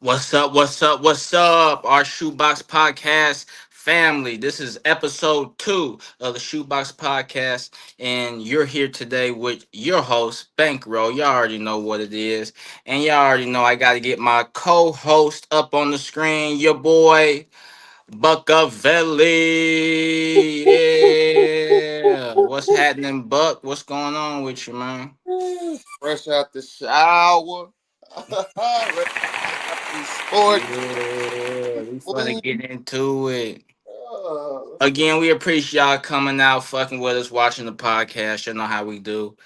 What's up? What's up? What's up? Our Shoebox Podcast family. This is episode 2 of the Shoebox Podcast, and you're here today with your host, Bankroll. Y'all already know what it is, and y'all already know I got to get my co-host up on the screen. Your boy, Buckavelli. Yeah. What's happening, Buck? What's going on with you, man? Fresh out the shower. Ready for these sports. Yeah, we finna Clean. get into it. Let's get Again, we appreciate y'all coming out, fucking with us, watching the podcast. You know how we do.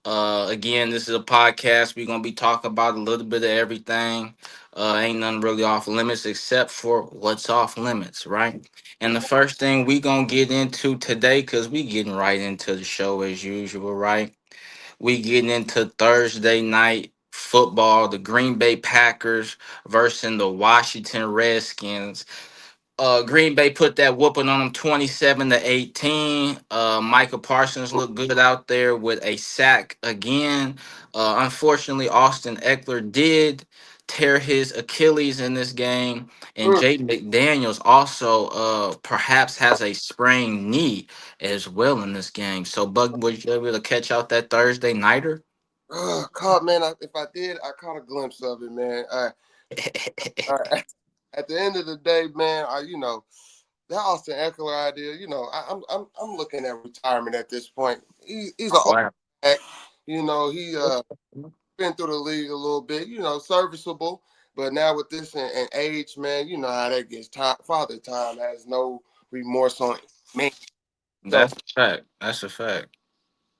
Again, this is a podcast. We're gonna be talking about a little bit of everything. Ain't nothing really off limits except for what's off limits, right? And the first thing we gonna get into today, cause we getting right into the show as usual, right? We getting into Thursday night football. The Green Bay Packers versus the Washington Redskins. Green Bay put that whooping on them 27-18. Michael Parsons looked good out there with a sack again. Unfortunately, Austin Eckler did tear his Achilles in this game, and mm, Jay McDaniels also perhaps has a sprained knee as well in this game. So, Bug, was you able to catch out that Thursday nighter? caught, man. If I did, I caught a glimpse of it, man. I, at the end of the day, man, that Austin Eckler idea. I'm looking at retirement at this point. He's an old Wow. back. He been through the league a little bit. Serviceable. But now with this and age, man, you know how that gets. Father time has no remorse on man. So That's a fact. That's a fact.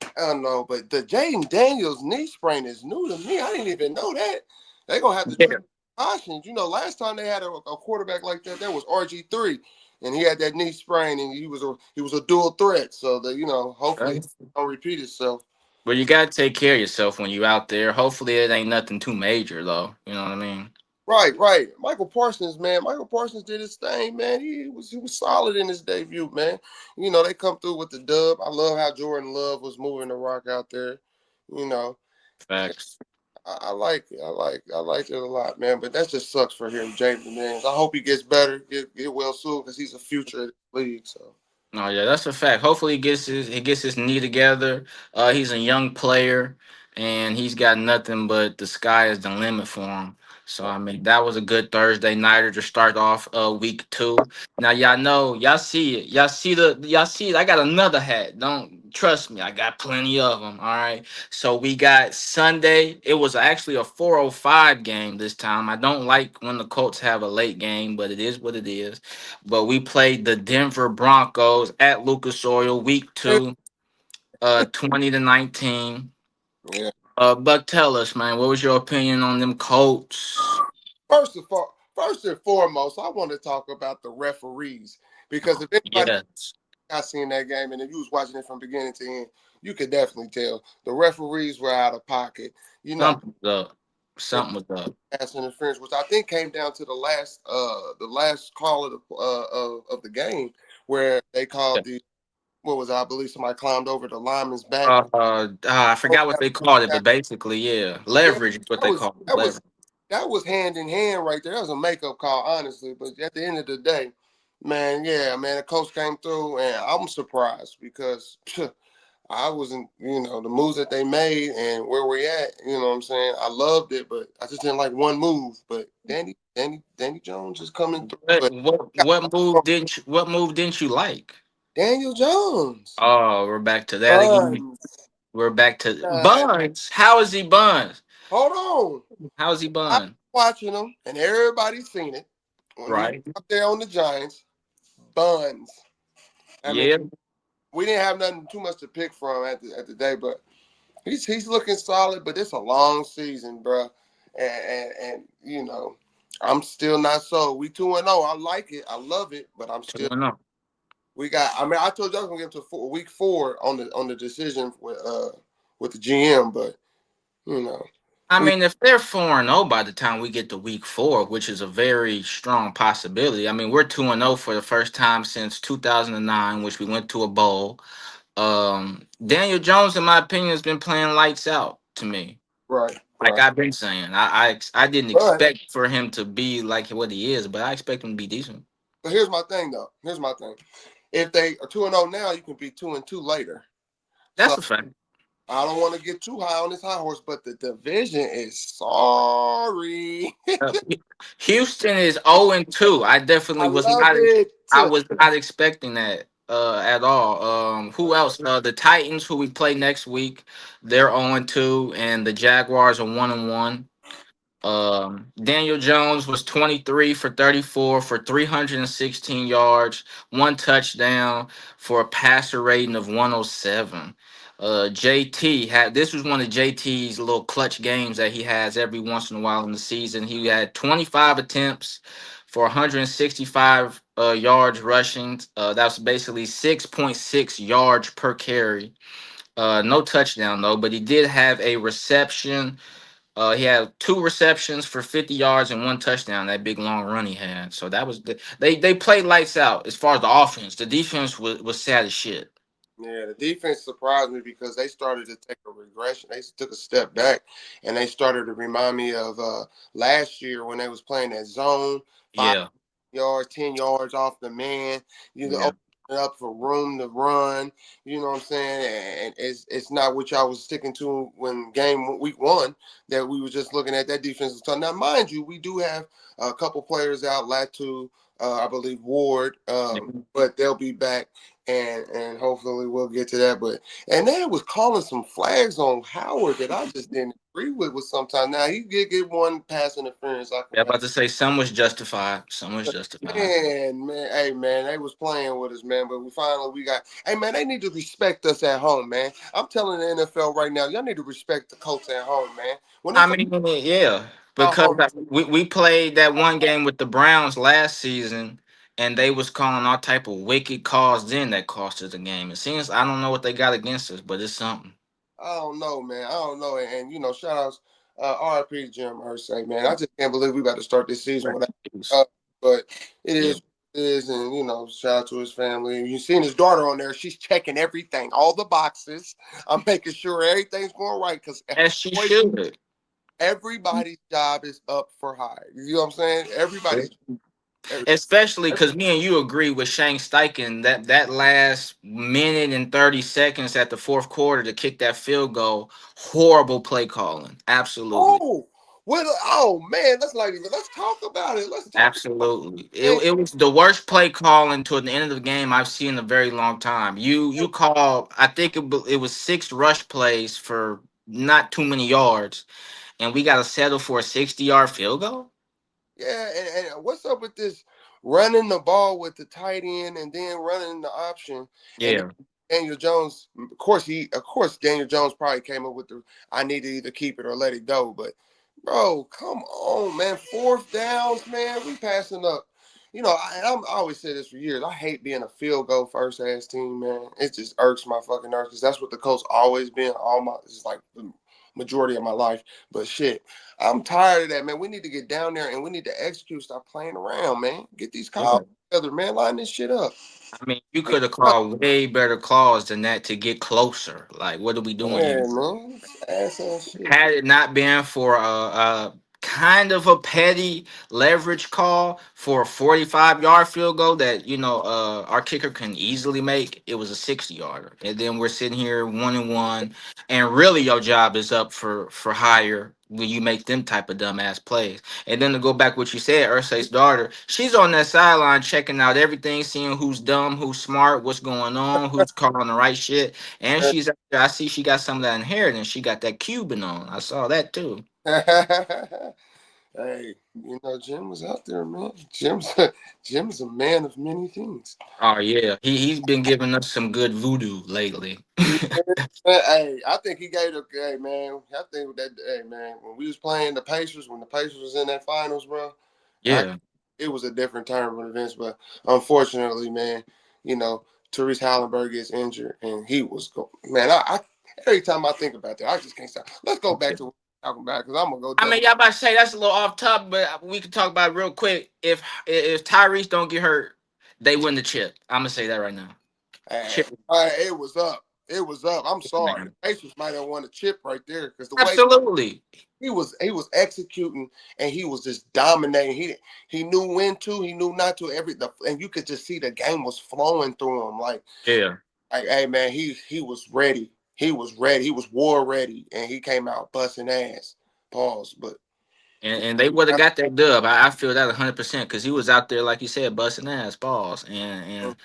I don't know, but the Jaden Daniels knee sprain is new to me. I didn't even know that. They're gonna have to treat cautions. Last time they had a quarterback like that was RG3, and he had that knee sprain, and he was a dual threat. So that hopefully it Yeah. don't repeat itself. But you gotta take care of yourself when you out there. Hopefully it ain't nothing too major though. You know what I mean? Right, right. Michael Parsons, man. Michael Parsons did his thing, man. He was solid in his debut, man. They come through with the dub. I love how Jordan Love was moving the rock out there. You know, Facts. I like it. I like it a lot, man. But that just sucks for him, James, man. I hope he gets better, get well soon, because he's a future of the league. So Oh yeah, that's a fact. Hopefully he gets his knee together. He's a young player and he's got nothing but the sky is the limit for him. So I mean that was a good Thursday nighter to start off week 2. Now y'all know, y'all see it. Y'all see it. I got another hat. Don't trust me. I got plenty of them. All right. So we got Sunday. It was actually a 4:05 game this time. I don't like when the Colts have a late game, but it is what it is. But we played the Denver Broncos at Lucas Oil week 2, 20-19. yeah. Buck, tell us, man, what was your opinion on them Colts? First and foremost, I want to talk about the referees because if anybody Yes. got seen that game and if you was watching it from beginning to end, you could definitely tell the referees were out of pocket. You know, Something was up. Something was up. pass interference, which I think came down to the last call of the game where they called the what was it? I believe somebody climbed over the lineman's back. I forgot what they called it, but basically, yeah, Yeah, leverage is what that they was call it. that was Leverage. that was hand in hand right there. That was a makeup call, honestly. But at the end of the day, man, yeah, man, the coach came through, and I'm surprised because I wasn't, the moves that they made and where we're at. You know what I'm saying? I loved it, but I just didn't like one move. But Danny Jones is coming through. What But what what move didn't you like? Daniel Jones, Oh, we're back to that again. Buns. We're back to God, Buns. How is he Buns? hold on. How is he I'm Bun? watching him, and everybody's seen it when he was Right. up there on the Giants. Buns. I mean, Yeah. we didn't have nothing too much to pick from at the day, but he's looking solid. But it's a long season, bro, and I'm still not sold. We 2-0. I like it. I love it, but I'm still. 2-0. We got. I mean, I told you I was gonna get to week 4 on the decision with the GM, but you know I we mean, if they're 4-0 by the time we get to week 4, which is a very strong possibility. I mean, we're 2-0 for the first time since 2009, which we went to a bowl. Daniel Jones, in my opinion, has been playing lights out to me. right. Like Right. I've been saying, I didn't But expect for him to be like what he is, but I expect him to be decent. here's my thing though. Here's my thing. If they are 2-0 now, you can be 2-2 later. So That's a fact. I don't want to get too high on this high horse, but the division is sorry. Uh, Houston is 0-2. I I definitely was love not. it. I was not expecting that at all. Who else? The Titans, who we play next week, they're 0-2, and the Jaguars are 1-1. Daniel Jones was 23 for 34 for 316 yards, one touchdown for a passer rating of 107. JT had this was one of JT's little clutch games that he has every once in a while in the season. He had 25 attempts for 165 yards rushing. That's basically 6.6 yards per carry. No touchdown though, but he did have a reception. He had two receptions for 50 yards and one touchdown. That big long run he had. So that was they played lights out as far as the offense. The defense was sad as shit. Yeah, the defense surprised me because they started to take a regression. They took a step back, and they started to remind me of last year when they was playing that zone, five Yeah, yards, 10 yards off the man. You know, yeah. open it up for room to run. You know what I'm saying? And it's not what y'all was sticking to when game week one that we were just looking at that defensive stuff. Now, mind you, we do have a couple players out, Latu, I believe Ward, Yeah. but they'll be back and hopefully we'll get to that. But and then it was calling some flags on Howard that I just didn't agree with sometimes. Now he did get one pass interference. I can Yeah, about to say some was justified. Some was justified. man, hey man, they was playing with us, man. But we got hey man, they need to respect us at home, man. I'm telling the NFL right now, y'all need to respect the Colts at home, man. When it I comes mean, yeah, to because home, we played that one game with the Browns last season, and they was calling all type of wicked calls then that cost us the game. It seems I don't know what they got against us, but it's something. I don't know, man. I don't know. And you know, shout outs, RP Jim Irsay, man. I just can't believe we about to start this season without. But it Yeah, is what it is, and you know, shout out to his family. And you seen his daughter on there. She's checking everything, all the boxes. I'm making sure everything's going right because as she should. everybody's job is up for hire. You know what I'm saying? Everybody's. Every, Especially because me and you agree with Shane Steichen that last minute and 30 seconds at the fourth quarter to kick that field goal, horrible play calling. Absolutely. oh, what? Oh man, let's not even. Let's talk about it. Let's talk. Absolutely. It, Man, it was the worst play calling toward the end of the game I've seen in a very long time. You call I think it was six rush plays for not too many yards, and we got to settle for a 60-yard field goal? yeah, and what's up with this running the ball with the tight end and then running the option and then Yeah. Daniel Jones? Of course Daniel Jones probably came up with the I need to either keep it or let it go. But bro, come on, man, fourth downs, man, we passing up. You know, I always said this for years. I hate being a field goal first ass team, man. It just irks my fucking nerves because that's what the Colts always been. It's like the majority of my life. But shit, I'm tired of that, man. We need to get down there and we need to execute. Stop playing around, man. Get these calls Yeah. together, man. Line this shit up. I mean, you Like, could have called way better calls than that to get closer. Like, what are we doing here? yeah, man. It's ass ass shit. Had it not been for a kind of a petty leverage call for a 45-yard field goal that our kicker can easily make, it was a 60-yarder, and then we're sitting here 1-1, and really your job is up for hire when you make them type of dumbass plays. And then to go back what you said, Ursay's daughter, she's on that sideline checking out everything, seeing who's dumb, who's smart, what's going on, who's calling the right shit. And she's out there. I see she got some of that inheritance. She got that Cuban on. I saw that too. Hey, you know, Jim was out there, man. Jim's a man of many things. Oh yeah, he's been giving us some good voodoo lately. Yeah, hey, I think he gave the hey man. I think that hey man, when we was playing the Pacers, when the Pacers was in that finals, bro, I Yeah, it was a different turn of events. But unfortunately, man, you know, Therese Hallenberg gets injured, and he was go man. I every time I think about that, I just can't stop. Let's go back to what we're talking about because I'm gonna go I double. mean, y'all about to say that's a little off top, but we can talk about it real quick. If Tyrese don't get hurt, they win the chip. I'm gonna say that right now. Hey, Chip. it was up. It was up. I'm sorry. The Man. Pacers might have won a chip right there because the way Absolutely. he was executing and he was just dominating. He knew when to, he knew not to. And you could just see the game was flowing through him. Yeah. Like, hey man, he was ready. He was ready. He was war ready, and he came out busting ass. Pause. But And they would have got that dub. I feel that 100% because he was out there, like you said, busting ass balls, and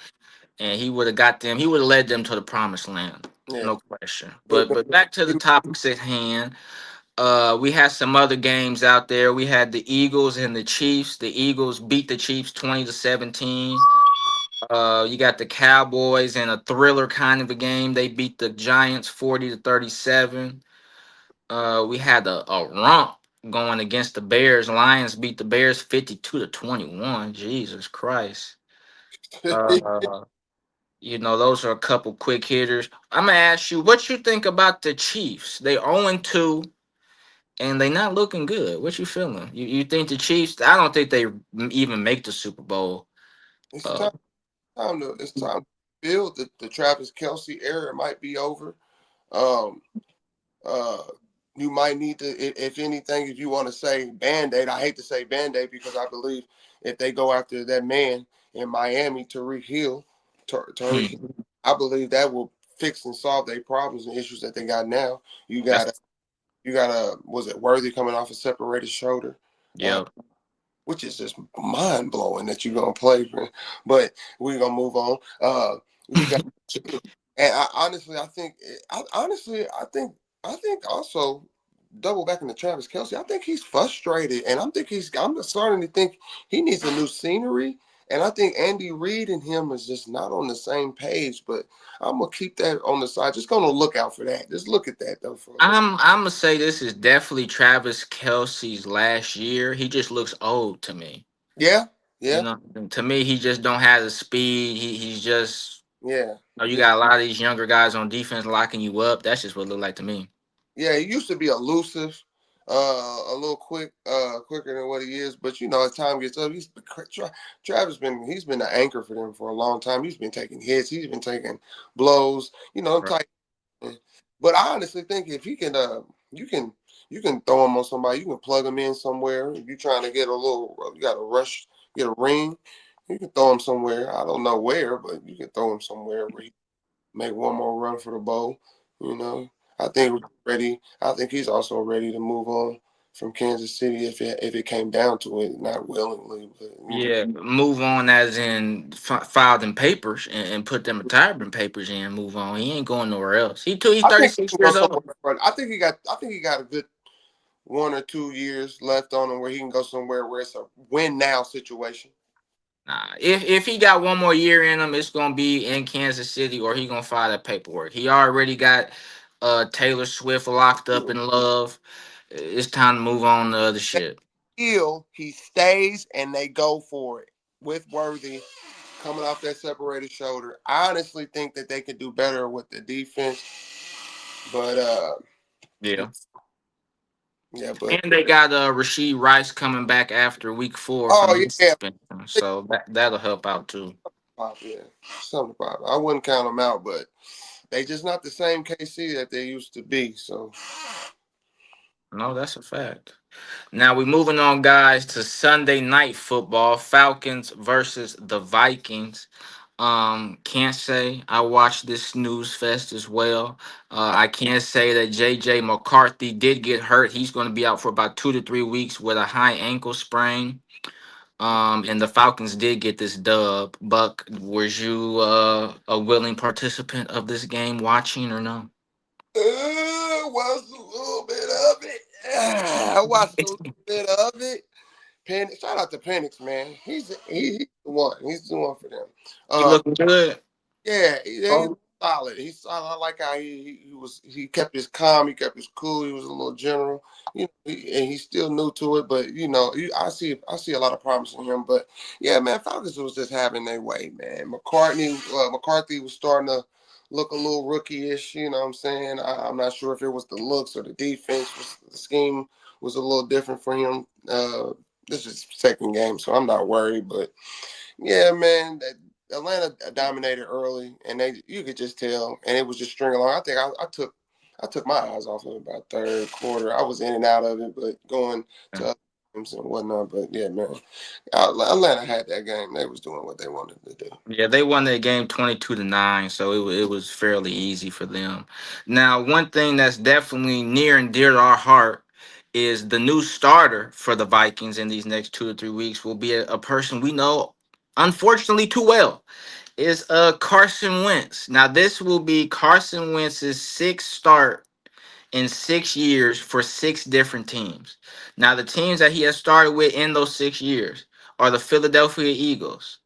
he would have got them. He would have led them to the promised land, yeah, no question. but, But back to the topics at hand. We had some other games out there. We had the Eagles and the Chiefs. The Eagles beat the Chiefs 20-17. You got the Cowboys in a thriller kind of a game. They beat the Giants 40-37. We had a romp going against the Bears. Lions beat the Bears 52-21. Jesus Christ. Uh, those are a couple quick hitters. I'm gonna ask you what you think about the Chiefs. They 0-2 and they not looking good. What you feeling? You think the Chiefs? I don't think they even make the Super Bowl. it's Uh, time to build the Travis Kelsey era might be over. Um, uh, you might need to, if anything, if you want to say Band-Aid. I hate to say Band-Aid because I believe if they go after that man in Miami, Tariq Hill, Tariq, hmm, I believe that will fix and solve their problems and issues that they got now. You got that's you got was it Worthy coming off a separated shoulder? Uh, yeah. which is just mind blowing that you're gonna play. But we're gonna move on. You got, and I think also double back into Travis Kelsey. I think he's frustrated, and I'm starting to think he needs a new scenery. And I think Andy Reid and him is just not on the same page. But I'm gonna keep that on the side. Just gonna look out for that. Just look at that though for a little. I'm gonna say this is definitely Travis Kelsey's last year. He just looks old to me. Yeah, You yeah, know, to me, he just don't have the speed. He's just. yeah. You got a lot of these younger guys on defense locking you up. That's just what it looked like to me. Yeah, he used to be elusive, a little quicker than what he is. But as time gets up, Travis he's been an anchor for them for a long time. He's been taking hits, he's been taking blows. Right. Type. But I honestly think if he can, you can throw him on somebody. You can plug him in somewhere. If you're trying to get you got to rush, get a ring. You can throw him somewhere. I don't know where, but you can throw him somewhere where he make one more run for the bowl. You know, I think we're ready. I think he's also ready to move on from Kansas City if it came down to it, not willingly, but Yeah, move on as in file them papers and put them retirement papers in. Move on. He ain't going nowhere else. He's I think 36 he can go years old. somewhere. But I think he got a good 1 or 2 years left on him where he can go somewhere where it's a win now situation. Nah, if he got one more year in him, it's gonna be in Kansas City or he gonna file that paperwork. He already got Taylor Swift locked up in love. It's time to move on to other shit. He stays and they go for it with Worthy coming off that separated shoulder. I honestly think that they could do better with the defense, but Yeah. yeah, but And they got Rasheed Rice coming back after week 4 oh from his yeah, suspension. So that'll help out too. pop, yeah, something pop. I wouldn't count them out, but they just not the same KC that they used to be. So No, that's a fact. Now we're moving on, guys, to Sunday night football. Falcons versus the Vikings. Can't say I watched this snooze fest as well. I can say that JJ McCarthy did get hurt. He's going to be out for about 2 to 3 weeks with a high ankle sprain. And the Falcons did get this dub. Buck, was you a willing participant of this game watching or no? watched a little bit of it. I watched a little bit of it. Penix, shout out to Penix, man. He's the one. He's the one for them. He Uh, looking good. yeah, he's solid. He's solid. I like how he kept his calm. He kept his cool. He was a little general. And he's still new to it, but I see a lot of promise in him. But yeah, man, Falcons was just having their way, man. McCarthy was starting to look a little rookie-ish. You know what I'm saying? I'm not sure if it was the looks or the defense. The scheme was a little different for him. This is second game, so I'm not worried. But yeah, man. Atlanta dominated early, and you could just tell, and it was just string along. I think I took my eyes off of it about third quarter. I was in and out of it, but going to other games and whatnot. But yeah, man, Atlanta had that game. They was doing what they wanted to do. Yeah, they won that game 22-9, so it was fairly easy for them. Now, one thing that's definitely near and dear to our heart is the new starter for the Vikings in these next 2 to 3 weeks will be a person we know, unfortunately, too well. Is Carson Wentz. Now, this will be Carson Wentz's sixth start in 6 years for six different teams. Now, the teams that he has started with in those 6 years are the Philadelphia Eagles,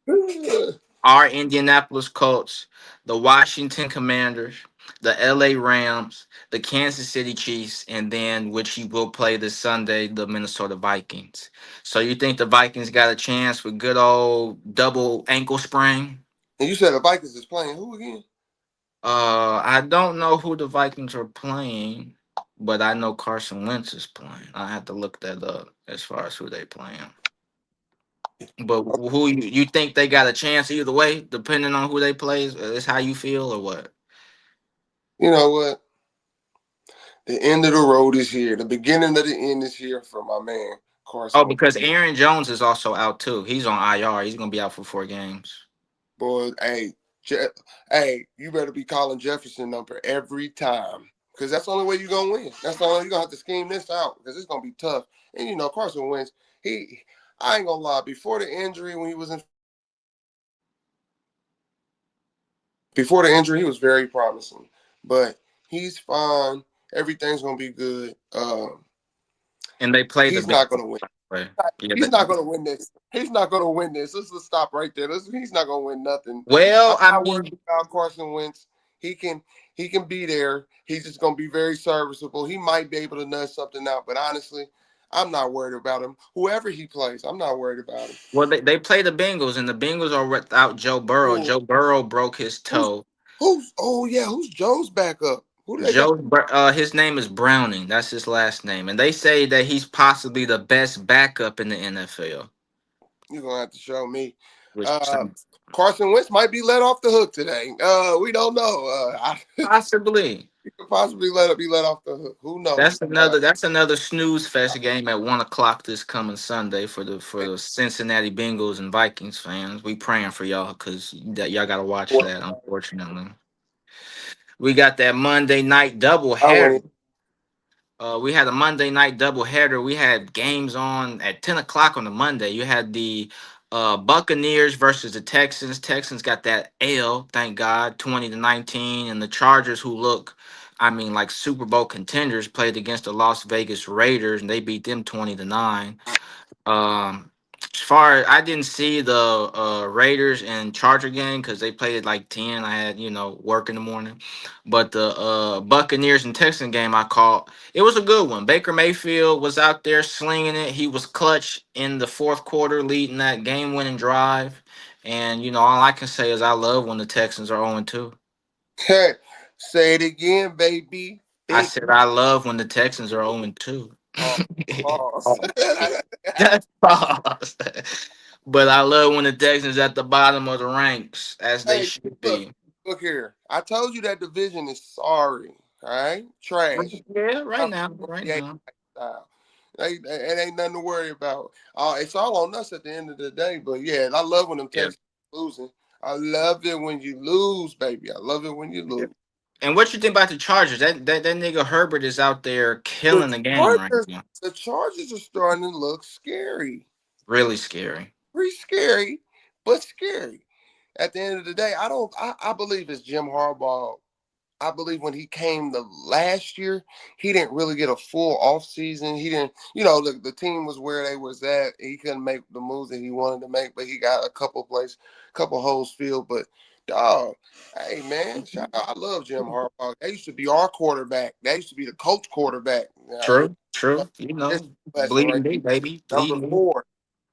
our Indianapolis Colts, the Washington Commanders, the LA Rams, the Kansas City Chiefs, and then which he will play this Sunday, the Minnesota Vikings. So you think the Vikings got a chance with good old double ankle sprain? And you said the Vikings is playing who again? I don't know who the Vikings are playing, but I know Carson Wentz is playing. I have to look that up as far as who they playing. But who you think they got a chance either way, depending on who they plays, is how you feel or what? You know what? The end of the road is here. The beginning of the end is here for my man Oh, Carson Wentz. because Aaron Jones is also out too. He's on IR. He's gonna be out for 4 games. Boy, hey, hey, you better be calling Jefferson number every time because that's the only way you're gonna win. That's the only you're gonna have to scheme this out because it's gonna be tough. And you know Carson Wentz, he, I ain't gonna lie. Before the injury, he was very promising, but he's fine. Everything's gonna be good. And they play the He's big not gonna win. play. Yeah. He's not going to win this. He's not going to win this. Let's stop right there. He's not going to win nothing. I'm Well, I not worried mean, about Carson Wentz. He can he can be there. He's just going to be very serviceable. He might be able to nudge something out, but honestly, I'm not worried about him. Whoever he plays, I'm not worried about him. well, they play the Bengals, and the Bengals are without Joe Burrow. Ooh, Joe Burrow broke his who's toe. who's? Oh yeah, who's Joe's backup? Who do they got? His name is Browning. That's his last name, and they say that he's possibly the best backup in the NFL. You're gonna have to show me. Which Uh, Carson Wentz might be let off the hook today. We don't know. possibly He could possibly be let off the hook. Who knows? that's another snooze fest game at 1 o'clock this coming Sunday for the Cincinnati Bengals and Vikings fans. We praying for y'all because y'all got to watch that. Unfortunately, we got that Monday night double I wouldn't. header. We had a Monday night doubleheader. We had games on at 10 o'clock on the Monday. You had the Buccaneers versus the Texans. Texans got that L, thank God, 20-19. And the Chargers, who look, I mean, like Super Bowl contenders, played against the Las Vegas Raiders and they beat them 20-9. As far as I didn't see the Raiders and Charger game because they played at like 10. I had work in the morning, but the Buccaneers and Texan game I caught. It was a good one. Baker Mayfield was out there slinging it. He was clutch in the fourth quarter, leading that game winning drive. And all I can say is I love when the Texans are 0-2. Hey, say it again, baby. I Big said I love when the Texans are 0-2. pause. Pause. That's false. But I love when the Texans at the bottom of the ranks, as they Hey, should look, be. look here. I told you that division is sorry. All right, trash. Yeah, right Top now, right 48 now. style. It ain't nothing to worry about. It's all on us at the end of the day. But yeah, I love when them Yeah, Texans losing. I love it when you lose, baby. I love it when you yeah. lose. And what you think about the Chargers? That nigga Herbert is out there The killing the game right Chargers, now. the Chargers are starting to look scary. Really scary. Pretty scary, but scary. At the end of the day, I don't. I believe it's Jim Harbaugh. I believe when he came the last year, he didn't really get a full off season. He didn't, the team was where they was at. He couldn't make the moves that he wanted to make, but he got a couple holes filled. But dog, hey man, shout out, I love Jim Harbaugh. They used to be our quarterback. They used to be the coach quarterback. True, Uh, true. this lesson right Bleeding me, baby. number Bleeding me. 4.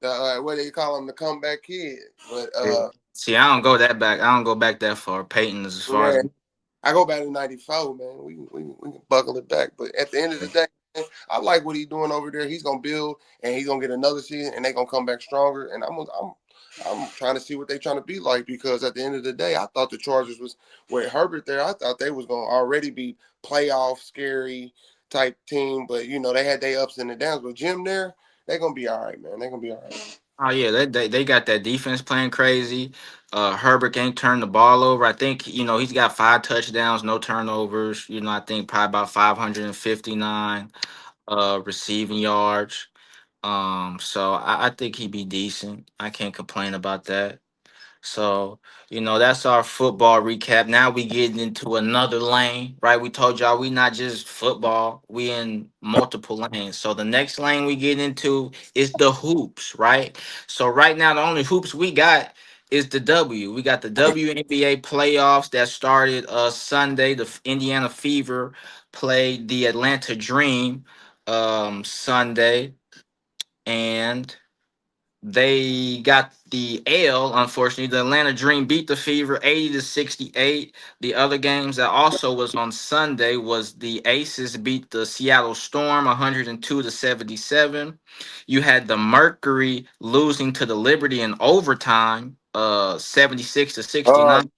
The what they call him, the comeback kid. But Yeah. See, I don't go that back. I don't go back that far. Peyton is as far as man, I go back to '94, man. We can buckle it back. But at the end of the day. I like what he's doing over there. He's gonna build, and he's gonna get another season, and they're gonna come back stronger. And I'm trying to see what they're trying to be like because at the end of the day, I thought the Chargers was with Herbert there. I thought they was gonna already be playoff scary type team, but they had their ups and the downs. With Jim there, they're gonna be all right, man. They're gonna be all right. Oh yeah, they got that defense playing crazy. Herbert ain't turned the ball over. I think he's got 5 touchdowns, no turnovers. I think probably about 559 receiving yards. So I think he'd be decent. I can't complain about that. So, that's our football recap. Now we getting into another lane, right? We told y'all we not just football, we in multiple lanes. So the next lane we get into is the hoops, right? So right now the only hoops we got is the W. We got the WNBA playoffs that started Sunday. The Indiana Fever played the Atlanta Dream Sunday, and they got the L. Unfortunately, the Atlanta Dream beat the Fever 80-68. The other games that also was on Sunday was the Aces beat the Seattle Storm 102-77. You had the Mercury losing to the Liberty in overtime, 76 to Uh, 69.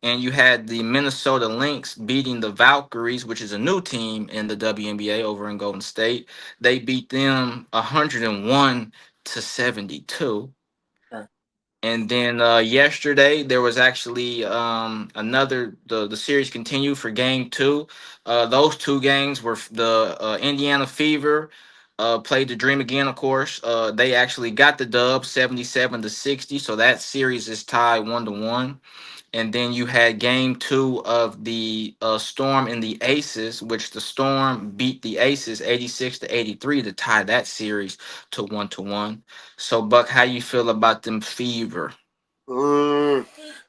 And you had the Minnesota Lynx beating the Valkyries, which is a new team in the WNBA over in Golden State. They beat them 101-72. And then yesterday there was actually another the series continued for game 2. Those two games were the Indiana Fever played the Dream again, of course. They actually got the dub 77-60. So that series is tied 1-1. And then you had game 2 of the Storm and the Aces, which the Storm beat the Aces 86-83 to tie that series to 1-1. So Buck, how you feel about them Fever? mm,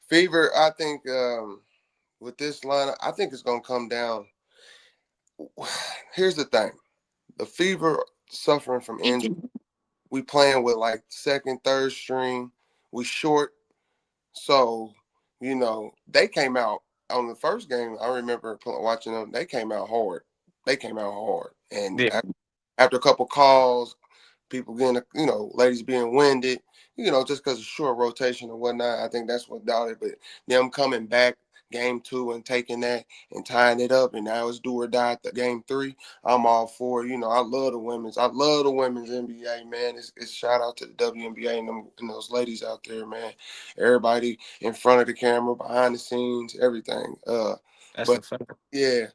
Fever, I think with this lineup, I think it's gonna come down. Here's the thing: the Fever suffering from injury. We playing with like second, third string. We short, so they came out on the first game. I remember watching them. They came out hard. They came out hard, and Yeah, after a couple calls, people getting, ladies being winded, just because of short rotation and whatnot. I think that's what doubted. But them coming back game 2 and taking that and tying it up, and now it's do or die at the game 3. I'm all for it. I love the women's NBA, man. It's shout out to the WNBA and those ladies out there, man. Everybody in front of the camera, behind the scenes, everything. that's But a fact. yeah,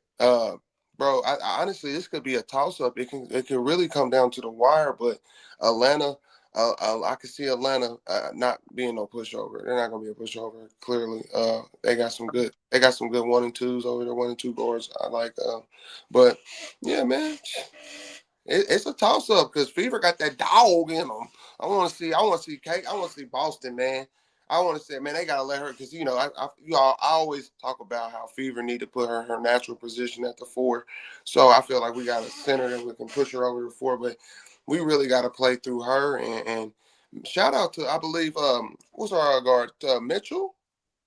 bro, I honestly, this could be a toss up. It can really come down to the wire, but Atlanta, I could see Atlanta not being no pushover. They're not gonna be a pushover. Clearly, they got some good 1 and 2s over there, 1 and 2 guards. I like, but yeah, man, it's a toss up because Fever got that dog in them. I want to see Kate. I want to see Boston, man. I want to say, man, they gotta let her because I always talk about how Fever need to put her in her natural position at the 4. So I feel like we got a center that we can push her over the 4, but we really got to play through her. And shout out to I believe what's our guard Mitchell.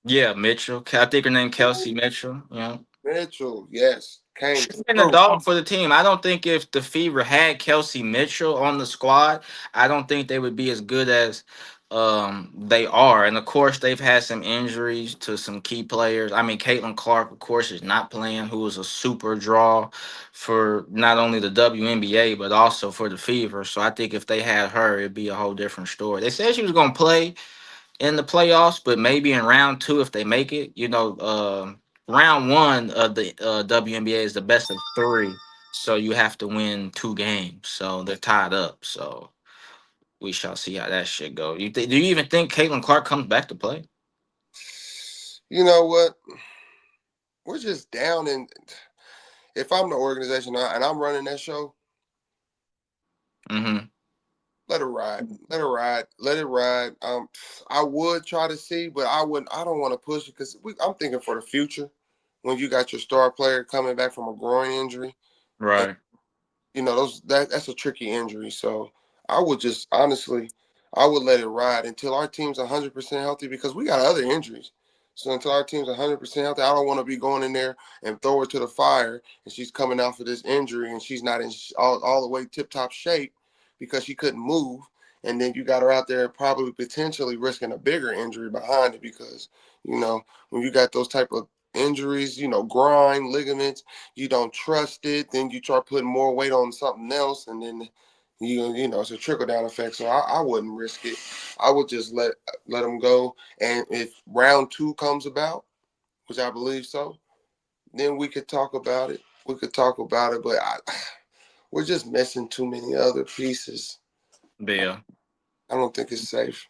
Yeah, Mitchell. I think her name Kelsey Mitchell. Yeah. Mitchell, yes, came She's been a through. dog for the team. I don't think if the Fever had Kelsey Mitchell on the squad, I don't think they would be as good as they are. And of course, they've had some injuries to some key players. I mean, Caitlin Clark, of course, is not playing, who was a super draw for not only the WNBA but also for the Fever. So I think if they had her, it'd be a whole different story. They said she was gonna play in the playoffs, but maybe in round 2 if they make it. Round 1 of the WNBA is the best of 3, so you have to win 2 games. So they're tied up. So we shall see how that shit go. Do you even think Caitlin Clark comes back to play? You know what? We're just down in. If I'm the organization and I'm running that show, Mm-hmm. let her ride. Let her ride. Let it ride. I would try to see, but I wouldn't. I don't want to push it because I'm thinking for the future. When you got your star player coming back from a groin injury, and Right. that's a tricky injury. So I would just honestly, I would let it ride until our team's 100% healthy because we got other injuries. So until our team's 100% healthy, I don't want to be going in there and throw her to the fire, and she's coming out for this injury, and she's not in all the way tip top shape because she couldn't move. And then you got her out there probably potentially risking a bigger injury behind it because, when you got those type of injuries, grind, ligaments, you don't trust it. Then you try putting more weight on something else, and then it's a trickle down effect. So I wouldn't risk it. I would just let them go. And if round two comes about, which I believe so, then we could talk about it. We could talk about it, but we're just missing too many other pieces. Yeah. I don't think it's safe.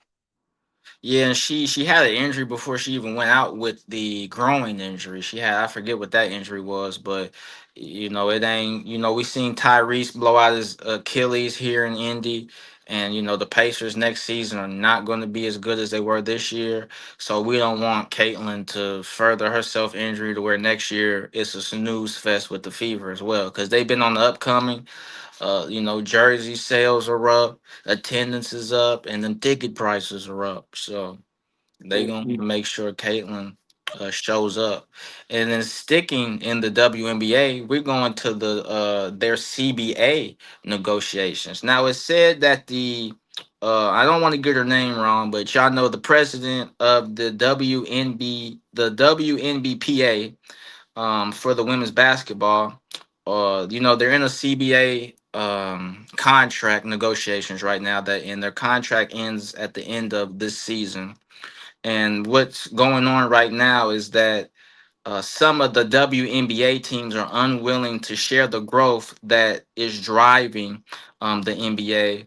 Yeah, and she had an injury before she even went out with the growing injury. She had, I forget what that injury was, but it ain't, we seen Tyrese blow out his Achilles here in Indy, and the Pacers next season are not going to be as good as they were this year. So we don't want Caitlin to further herself injury to where next year it's a snooze fest with the Fever as well, because they've been on the upcoming. Jersey sales are up, attendance is up, and then ticket prices are up. So they Yeah. gonna need to make sure Caitlin shows up. And then sticking in the WNBA, we're going to their CBA negotiations. Now it's said that I don't want to get her name wrong, but y'all know the president of the WNBPA for the women's basketball. They're in a CBA contract negotiations right now, that and their contract ends at the end of this season. And what's going on right now is that some of the WNBA teams are unwilling to share the growth that is driving the NBA.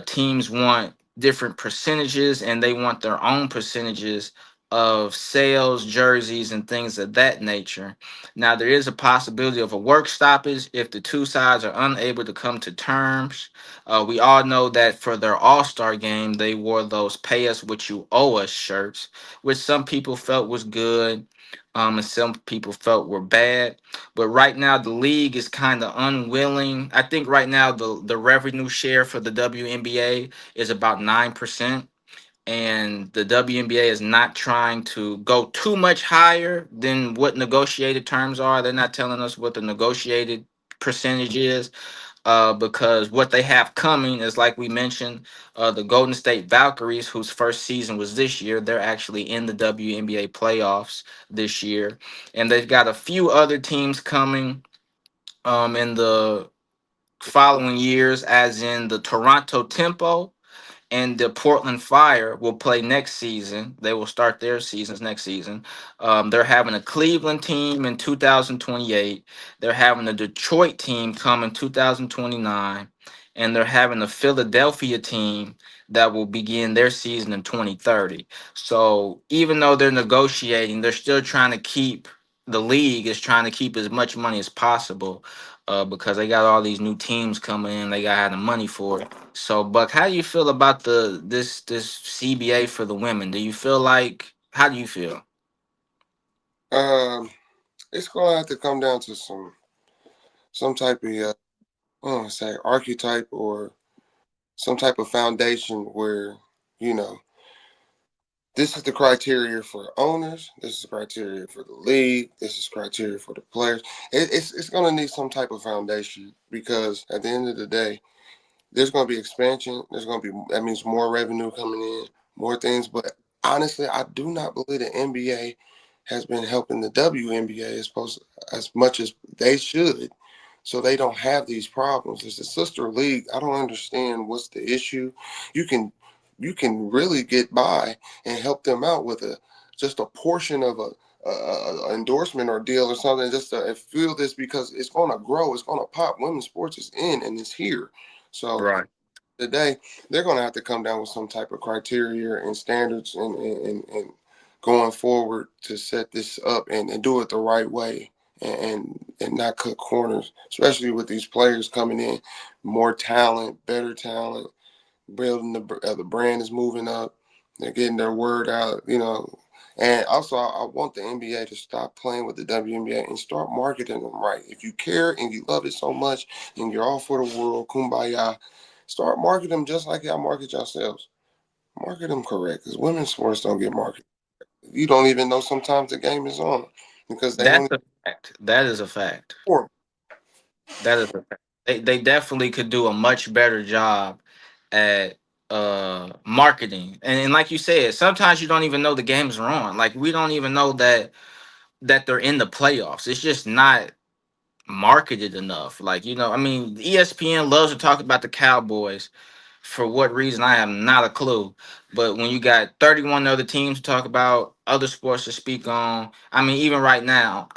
Teams want different percentages, and they want their own percentages of sales, jerseys, and things of that nature. Now, there is a possibility of a work stoppage if the two sides are unable to come to terms. We all know that for their All Star game, they wore those "Pay Us What You Owe Us" shirts, which some people felt was good, and some people felt were bad. But right now, the league is kind of unwilling. I think right now the revenue share for the WNBA is about 9%, and the WNBA is not trying to go too much higher than what negotiated terms are. They're not telling us what the negotiated percentage is, because what they have coming is, like we mentioned, the Golden State Valkyries, whose first season was this year. They're actually in the WNBA playoffs this year, and they've got a few other teams coming in the following years, as in the Toronto Tempo and the Portland Fire will play next season. They will start their seasons next season. They're having a Cleveland team in 2028. They're having a Detroit team come in 2029. And they're having a Philadelphia team that will begin their season in 2030. So even though they're negotiating, they're still trying to keep, the league is trying to keep as much money as possible, because they got all these new teams coming in. They got to have the money for it. So, Buck, how do you feel about this CBA for the women? Do you feel like, how do you feel? Um, it's gonna have to come down to some type of I don't want to say archetype or some type of foundation where you know this is the criteria for owners. This is the criteria for the league. This is criteria for the players. It's going to need some type of foundation because at the end of the day, there's going to be expansion. There's going to be, that means more revenue coming in, more things. But honestly, I do not believe the NBA has been helping the WNBA as much as they should, so they don't have these problems. It's a sister league. I don't understand what's the issue. You can you can really get by and help them out with just a portion of a endorsement or deal or something, just to feel this because it's going to grow, it's going to pop. Women's sports is in and it's here. So Right. today they're going to have to come down with some type of criteria and standards and going forward to set this up and do it the right way and not cut corners, especially with these players coming in, more talent, better talent, building the brand is moving up. They're getting their word out. And also, I want the NBA to stop playing with the WNBA and start marketing them right. If you care and you love it so much and you're all for the world, kumbaya, start marketing them just like y'all market yourselves. Market them correct because women's sports don't get marketed. you don't even know sometimes the game is on because they That's don't a fact. That is a fact. perform. That is a fact. They definitely could do a much better job at marketing. And like you said, sometimes you don't even know the games are on. Like we don't even know that they're in the playoffs. It's just not marketed enough. Like, I mean, ESPN loves to talk about the Cowboys. For what reason, I have not a clue. But when you got 31 other teams to talk about, other sports to speak on, I mean, even right now,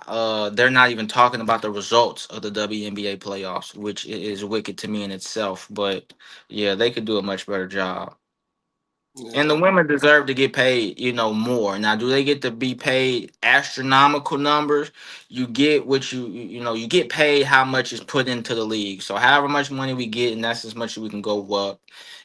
they're not even talking about the results of the WNBA playoffs, which is wicked to me in itself. But yeah, they could do a much better job. And the Yeah, women deserve to get paid, more. Now, do they get to be paid astronomical numbers? You get what you get paid how much is put into the league. So, however much money we get, and that's as much as we can go up,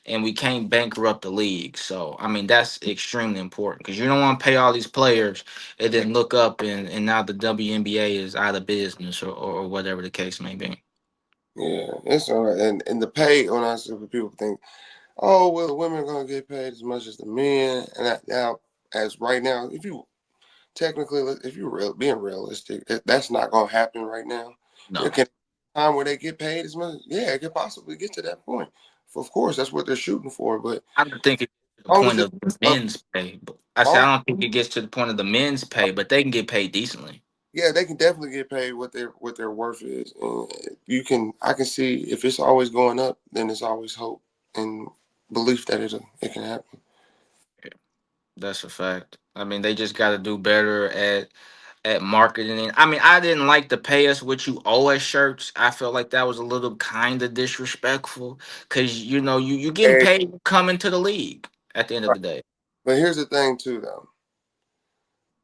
and we can't bankrupt the league. So, I mean, that's extremely important because you don't want to pay all these players and then look up and now the WNBA is out of business or whatever the case may be. yeah, it's all right. And the pay on us, people think, oh well, the women are gonna get paid as much as the men. And that, now, as right now, if you technically, if you're being realistic, that's not gonna happen right now. There No. can be a time where they get paid as much. Yeah, it could possibly get to that point. Of course, that's what they're shooting for. But I don't think it gets to the as long as point it's of the up, men's pay. But I said long I don't think it gets to the point of the men's pay, but they can get paid decently. yeah, they can definitely get paid what their worth is. And I can see if it's always going up, then it's always hope and belief that it can happen. Yeah, that's a fact. I mean, they just got to do better at marketing. I mean, I didn't like the pay us what you owe us shirts. I felt like that was a little kind of disrespectful because you getting Hey, paid coming to the league at the end of right. the day. But here's the thing too, though.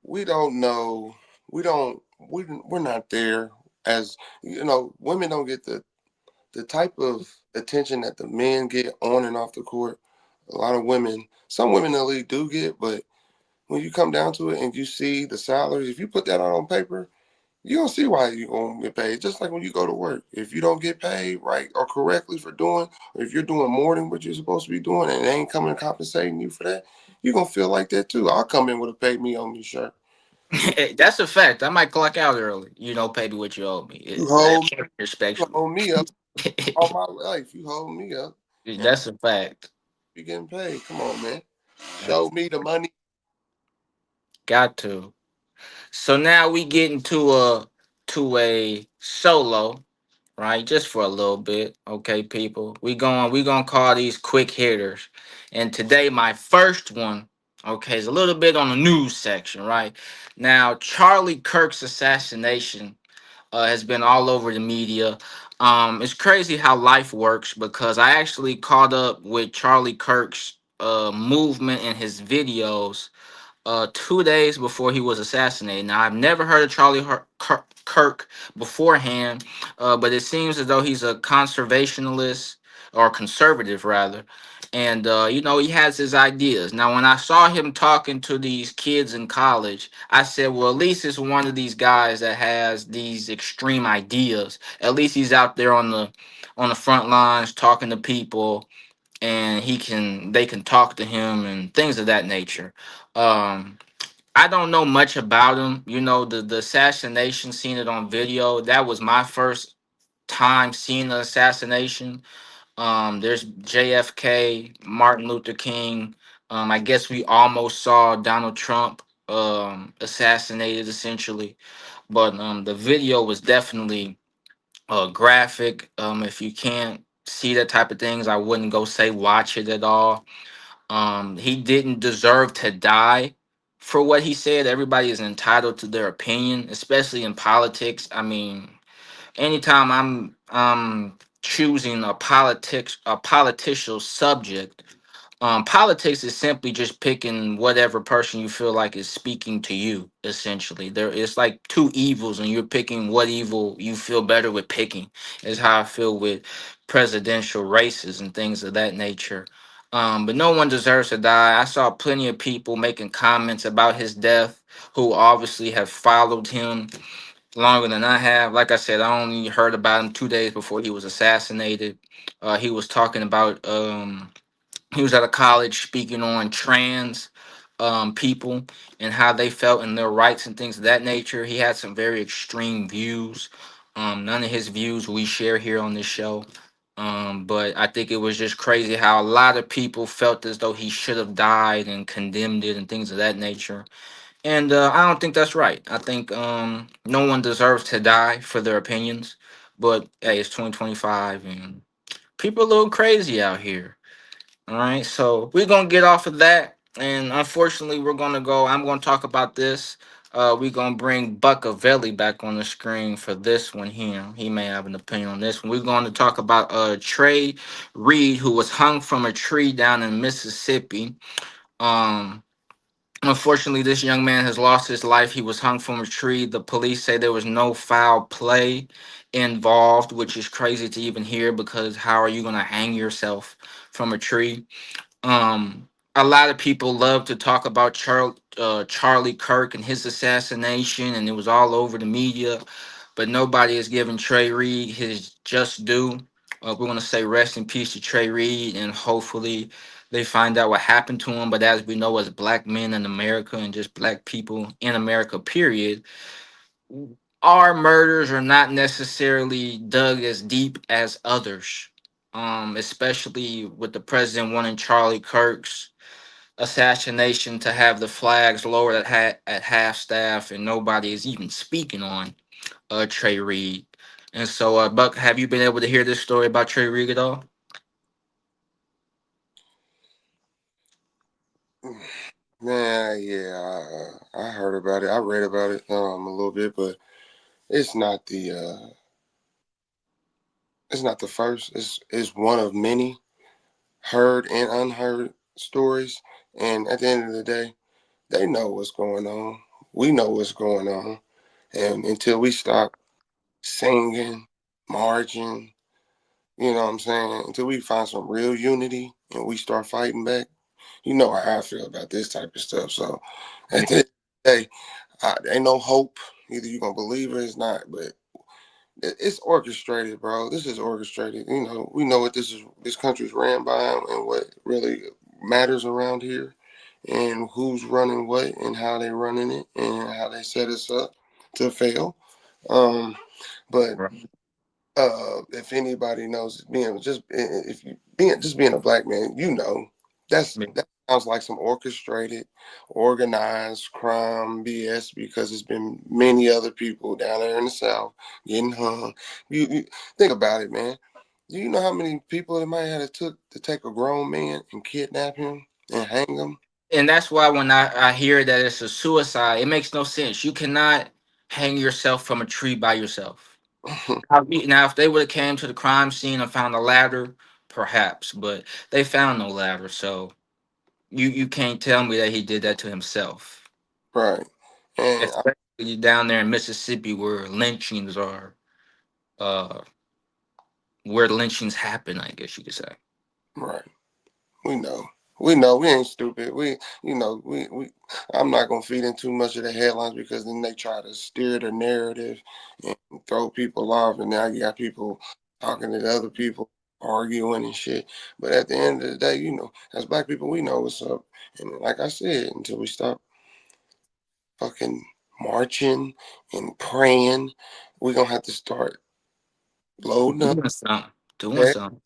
We don't know. We don't. We're not there. As you know, women don't get the type of attention that the men get on and off the court. A lot of women, some women in the league do get, but when you come down to it and you see the salaries, if you put that out on paper, you don't see why you gonna get paid. Just like when you go to work, if you don't get paid right or correctly for doing, or if you're doing more than what you're supposed to be doing, and they ain't coming compensating you for that, you're gonna feel like that too. I'll come in with a pay me on me shirt. You That's a fact. I might clock out early. Pay me what you owe me. you I hold you respectfully. hold me up all my life. You hold me up, and That's a fact. you getting paid. Come on, man. That's Show me the money. got to. So now we get into a solo, right? Just for a little bit, okay, people. We gonna call these quick hitters, and today my first one, okay, is a little bit on the news section, right? Now Charlie Kirk's assassination has been all over the media. It's crazy how life works because I actually caught up with Charlie Kirk's movement in his videos 2 days before he was assassinated. Now, I've never heard of Kirk beforehand, but it seems as though he's a conservationalist or conservative, rather. And, he has his ideas. Now, when I saw him talking to these kids in college, I said, well, at least it's one of these guys that has these extreme ideas. At least he's out there on the front lines talking to people and they can talk to him and things of that nature. Um, I don't know much about him. The assassination, seen it on video. That was my first time seeing the assassination. There's JFK, Martin Luther King. I guess we almost saw Donald Trump assassinated essentially, but the video was definitely graphic. If you can't see that type of things, I wouldn't go say watch it at all. He didn't deserve to die for what he said. Everybody is entitled to their opinion, especially in politics. I mean, anytime I'm choosing a political subject, politics is simply just picking whatever person you feel like is speaking to you. Essentially, it's like two evils, and you're picking what evil you feel better with picking. Is how I feel with presidential races and things of that nature. But no one deserves to die. I saw plenty of people making comments about his death who obviously have followed him longer than I have. Like I said, I only heard about him 2 days before he was assassinated. He was talking about he was at a college speaking on trans people and how they felt in their rights and things of that nature. He had some very extreme views. None of his views we share here on this show. But I think it was just crazy how a lot of people felt as though he should have died and condemned it and things of that nature. And I don't think that's right. I think no one deserves to die for their opinions. But hey, it's 2025 and people are a little crazy out here. All right, so we're gonna get off of that, and unfortunately, we're gonna go. I'm gonna talk about this. We're gonna bring Buckavelli back on the screen for this one here. He may have an opinion on this one. We're going to talk about Trey Reed, who was hung from a tree down in Mississippi. Um, Unfortunately, this young man has lost his life. He was hung from a tree. The police say there was no foul play involved, which is crazy to even hear because how are you gonna hang yourself from a tree? A lot of people love to talk about Charlie Kirk and his assassination, and it was all over the media. But nobody is giving Trey Reed his just due. We're gonna say rest in peace to Trey Reed, and hopefully they find out what happened to him. But as we know, as black men in America and just black people in America, period, our murders are not necessarily dug as deep as others. Especially with the president wanting Charlie Kirk's assassination to have the flags lowered at half staff, and nobody is even speaking on Trey Reed. And so, Buck, have you been able to hear this story about Trey Reed at all? Man, yeah, I heard about it. I read about it a little bit, but it's not the it's not the first. It's one of many heard and unheard stories. And at the end of the day, they know what's going on. We know what's going on. And until we stop singing, marching, you know what I'm saying? Until we find some real unity and we start fighting back, you know how I feel about this type of stuff. So at the end of the day, ain't no hope. Either you're gonna believe it or it's not. But it's orchestrated, bro. This is orchestrated. You know, we know what this country's ran by and what really matters around here and who's running what and how they running it and how they set us up to fail. Um, but Right. if anybody knows being just if you being just being a black man, you know that sounds like some orchestrated, organized crime BS because it's been many other people down there in the South getting hung. You think about it, man. Do you know how many people it might have took to take a grown man and kidnap him and hang him? And that's why when I hear that it's a suicide, it makes no sense. You cannot hang yourself from a tree by yourself. Now, if they would have came to the crime scene and found a ladder, perhaps, but they found no ladder, so you can't tell me that he did that to himself. Right. And Especially down there in Mississippi, where lynchings are, uh, where lynchings happen, I guess you could say. right. We know. We know we ain't stupid. We I'm not gonna feed in too much of the headlines because then they try to steer the narrative and throw people off and now you got people talking to the other people, arguing and shit. But at the end of the day, you know, as black people we know what's up. And like I said, until we stop fucking marching and praying, we're gonna have to start loading up. Doing something, doing something.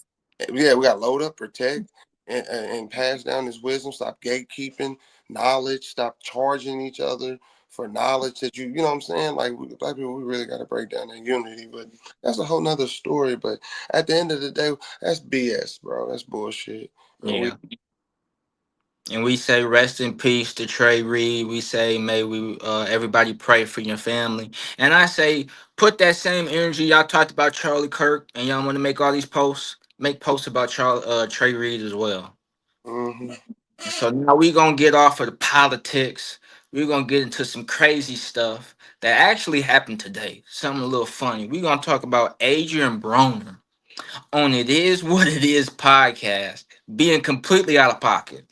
Yeah, we got to load up, protect, and pass down this wisdom. Stop gatekeeping knowledge. Stop charging each other for knowledge that you know what I'm saying? Like, black people, we really got to break down that unity. But that's a whole nother story. But at the end of the day, that's BS, bro. That's bullshit. And we, Yeah. And we say rest in peace to Trey Reed. We say may we everybody pray for your family. And I say put that same energy y'all talked about Charlie Kirk and y'all want to make all these posts, make posts about Trey Reed as well. hmm And so now we gonna get off of the politics. We're gonna get into some crazy stuff that actually happened today. Something a little funny. We're gonna talk about Adrian Broner on It Is What It Is podcast being completely out of pocket.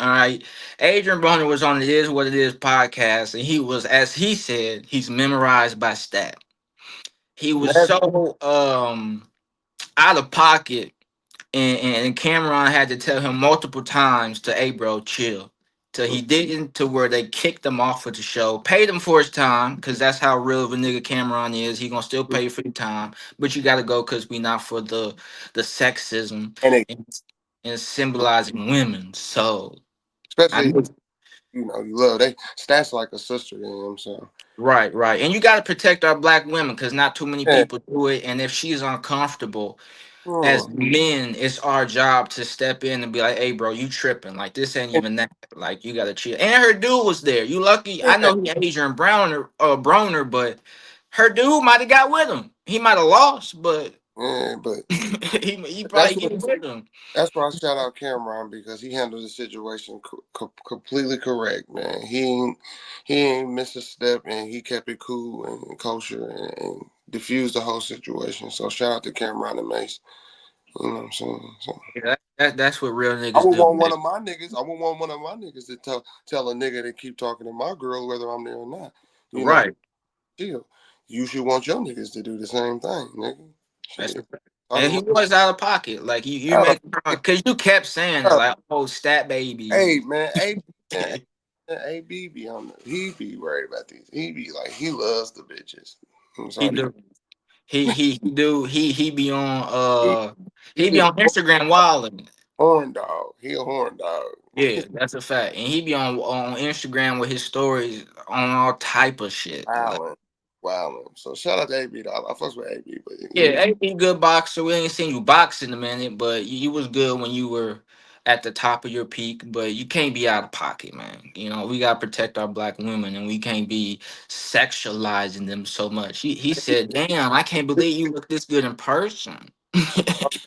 All right. Adrian Broner was on It Is What It Is podcast, and he was, as he said, he's memorized by stat. He was so out of pocket, and Cameron had to tell him multiple times to, hey, bro, chill. till he didn't, to where they kicked him off of the show, paid him for his time, because that's how real of a nigga Cameron is. He gonna still pay you for your time, but you gotta go because we not for the sexism And it, and, and symbolizing women. So I especially know. you love they stats like a sister to him. So Right, right. And you got to protect our black women because not too many yeah, people do it. And if she's uncomfortable, as mm, men, it's our job to step in and be like, hey, bro, you tripping. Like, this ain't and, even that. Like, you got to chill. And her dude was there. You lucky. I yeah, know he Adrian Broner, but her dude might have got with him. He might have lost, but yeah, but he that's probably what get with him. that's why I shout out Cameron because he handled the situation completely correct, man. He ain't missed a step and he kept it cool and kosher and diffused the whole situation. So shout out to Cameron and Mace. You know what I'm saying? So Yeah, that's what real I niggas would do, want one man. of my niggas. I would want one of my niggas to tell a nigga to keep talking to my girl whether I'm there or not. You know, Right. chill. You should want your niggas to do the same thing, nigga. That's Shit. the fact. Talk And he about was out of pocket. Like you uh, make because you kept saying it, uh, like, oh, stat hey baby. man, AB be on he be worried about these. He be like he loves the bitches. I'm He sorry. do. He do. He be on He he he be be a on Instagram wilding. horn dog. He a horn dog. Yeah, that's a fact. And he be on Instagram with his stories on all type of shit. Like, Wildin'. Wildin'. So shout out to AB dog. I fucks with AB, but you yeah, he good boxer. We ain't seen you box in a minute, but you was good when you were at the top of your peak. But you can't be out of pocket, man. You know, we gotta protect our black women, and we can't be sexualizing them so much. He said, "Damn, I can't believe you look this good in person."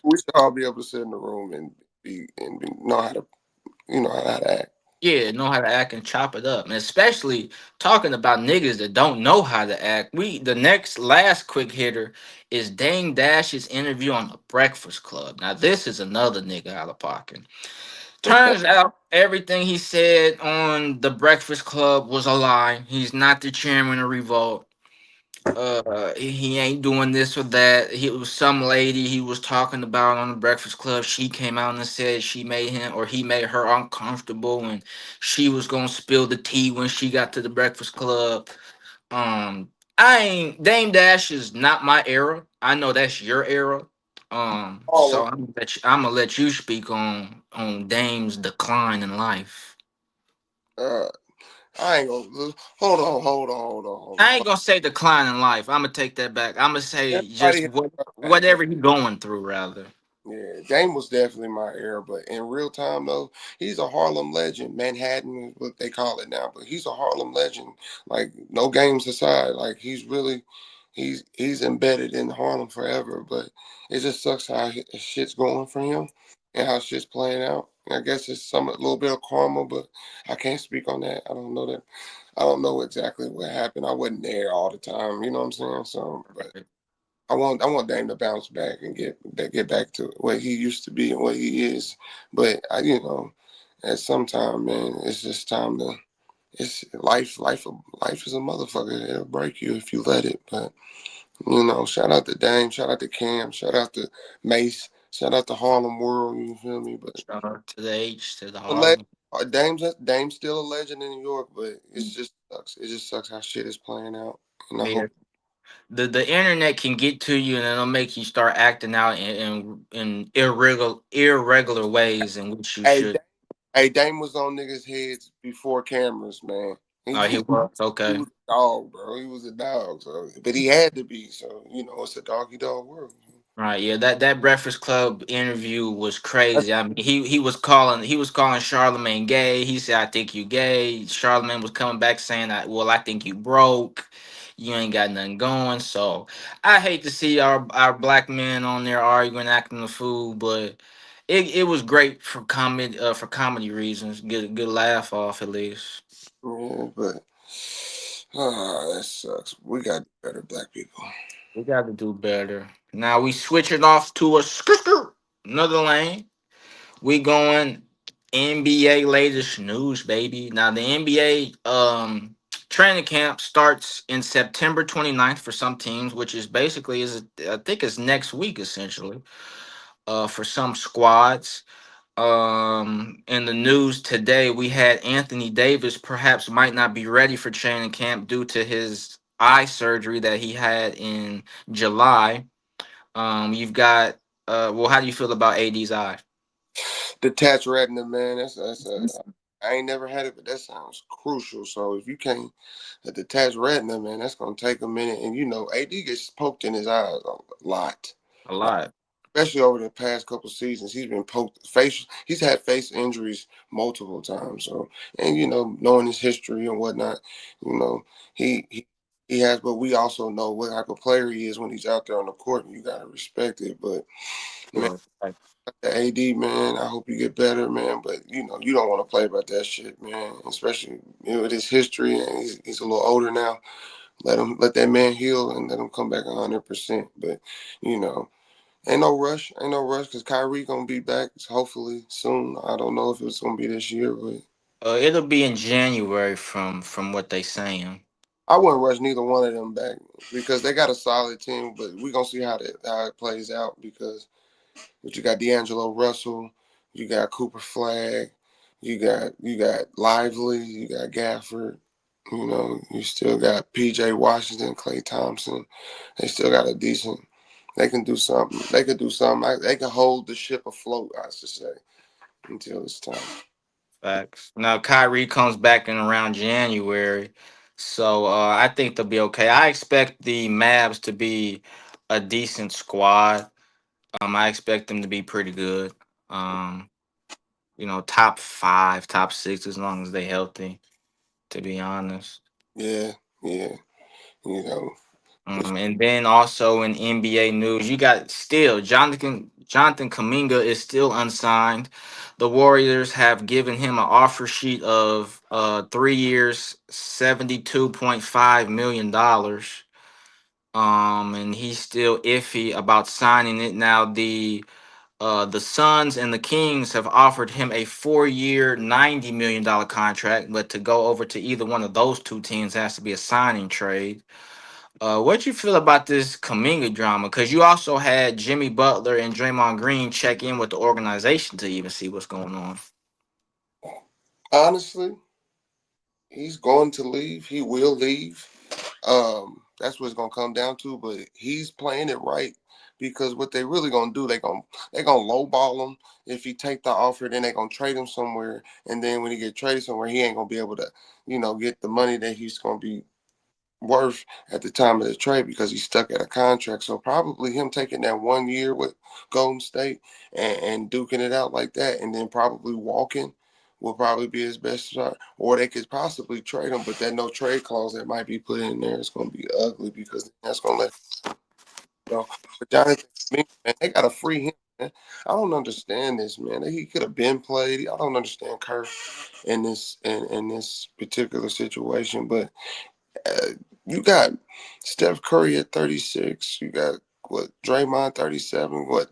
we should all be able to sit in the room and know how to how to act. Yeah, know how to act and chop it up. And especially talking about niggas that don't know how to act. The next last quick hitter is Dame Dash's interview on the Breakfast Club. Now this is another nigga out of pocket. Turns out everything he said on the Breakfast Club was a lie. He's not the chairman of Revolt. He ain't doing this or that. He was some lady he was talking about on the Breakfast Club. She came out and said she made him or he made her uncomfortable, and she was gonna spill the tea when she got to the Breakfast Club. I ain't Dame Dash is not my era. I know that's your era. All So of I'm gonna let you speak on Dame's decline in life. uh I ain't gonna hold on. I ain't gonna say decline in life. I'm gonna take that back. I'm gonna say Everybody just has back whatever he going through, rather. yeah, Dame was definitely my era, but in real time though, he's a Harlem legend. Manhattan is what they call it now, but he's a Harlem legend. Like no games aside, like he's really, he's embedded in Harlem forever. But it just sucks how shit's going for him and how shit's playing out. I guess it's a little bit of karma, but I can't speak on that. I don't know that. I don't know exactly what happened. I wasn't there all the time. You know what I'm saying? So, but I want Dame to bounce back and get back to what he used to be and what he is. But at some time, man, it's just time to. It's life. Life is a motherfucker. It'll break you if you let it. But shout out to Dame. Shout out to Cam. Shout out to Mace. Shout out to Harlem World. You feel me? But Shout out to the H to the a le- Harlem. Dame's still a legend in New York. But it's just sucks. It just sucks how shit is playing out. And I Yeah. hope. The internet can get to you and it'll make you start acting out in irregular ways in which you Hey, should. Hey, Dame was on niggas' heads before cameras, man. He, Oh, he was he okay. was a dog, bro. He was a dog. So, but he had to be. So, it's a doggy dog world. Right, yeah, that Breakfast Club interview was That's, crazy. I mean, he was calling Charlemagne gay. He said, "I think you gay." Charlemagne was coming back saying, "Well, I think you broke. You ain't got nothing going." So I hate to see our black men on there arguing, acting the fool, but it was great for comedy reasons. Get a good laugh off at least. yeah, but that sucks. We got to be better black people. We got to do better. Now we switching off to another lane. We going NBA latest news, baby. Now the NBA training camp starts in September 29th for some teams, which is basically I think it's next week essentially. For some squads. In the news today, we had Anthony Davis perhaps might not be ready for training camp due to his eye surgery that he had in July. You've got well, how do you feel about AD's eye? Detached retina, man. That's a. I ain't never had it, but that sounds crucial. So if you can't a detached retina, man, that's gonna take a minute. And AD gets poked in his eyes a lot. A lot. Especially over the past couple seasons. He's been poked face. He's had face injuries multiple times. So, and knowing his history and whatnot, you know, he has. But we also know what type of player he is when he's out there on the court, and you gotta respect it. But man, Well, like, the AD man, I hope you get better, man. But you don't want to play about that shit, man. Especially with his history, and he's a little older now. Let that man heal and let him come back 100%. But you know. Ain't no rush, because Kyrie gonna be back hopefully soon. I don't know if it's gonna be this year, but it'll be in January from what they saying. I wouldn't rush neither one of them back because they got a solid team. But we gonna see how it plays out because you got D'Angelo Russell, you got Cooper Flag, you got Lively, you got Gafford. You still got PJ Washington, Klay Thompson. They still got a decent. They can do something. They can do something. They can hold the ship afloat, I should say, until it's time. Facts. Now Kyrie comes back in around January, so I think they'll be okay. I expect the Mavs to be a decent squad. I expect them to be pretty good. Um, top five, top six, as long as they healthy. To be honest. Yeah, yeah. You know, And then also in NBA news, you got still Jonathan Kaminga is still unsigned. The Warriors have given him an offer sheet of 3 years, $72.5 million. And he's still iffy about signing it. Now the Suns and the Kings have offered him a 4 year, $90 million contract, but to go over to either one of those two teams has to be a signing trade. What you feel about this Kaminga drama? Because you also had Jimmy Butler and Draymond Green check in with the organization to even see what's going on. honestly, he's going to leave. He will leave. That's what it's gonna come down to. But he's playing it right because what they really gonna do, they gonna lowball him. If he take the offer, then they gonna trade him somewhere, and then when he get traded somewhere, he ain't gonna be able to, get the money that he's gonna be worth at the time of the trade because he's stuck at a contract. So probably him taking that 1 year with Golden State and duking it out like that, and then probably walking will probably be his best shot. Or they could possibly trade him, but that no trade clause that might be put in there is going to be ugly because that's going to let But Jonathan, man, they got to free him. Man. I don't understand this, man. He could have been played. I don't understand Kerr in this particular situation, but uh, you got Steph Curry at 36. You got what Draymond 37. What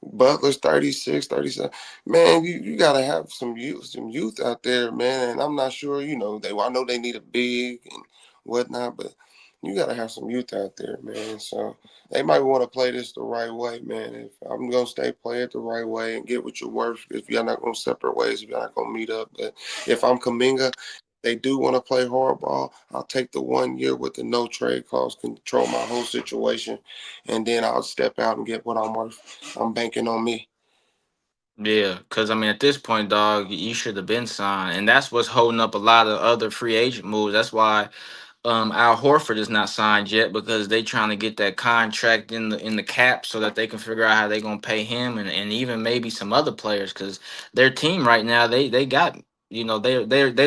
Butler's 36, 37. Man, you gotta have some youth out there, man. And I'm not sure, I know they need a big and whatnot, but you gotta have some youth out there, man. So they might want to play this the right way, man. If I'm gonna play it the right way and get what you're worth. If you're not gonna separate ways, if you're not gonna meet up. But if I'm Kaminga, they do want to play hardball. I'll take the 1 year with the no trade clause, control my whole situation, and then I'll step out and get what I'm worth. I'm banking on me. Yeah, because I mean, at this point, dog, you should have been signed, and that's what's holding up a lot of other free agent moves. That's why Al Horford is not signed yet because they trying to get that contract in the cap so that they can figure out how they gonna pay him and even maybe some other players because their team right now they got they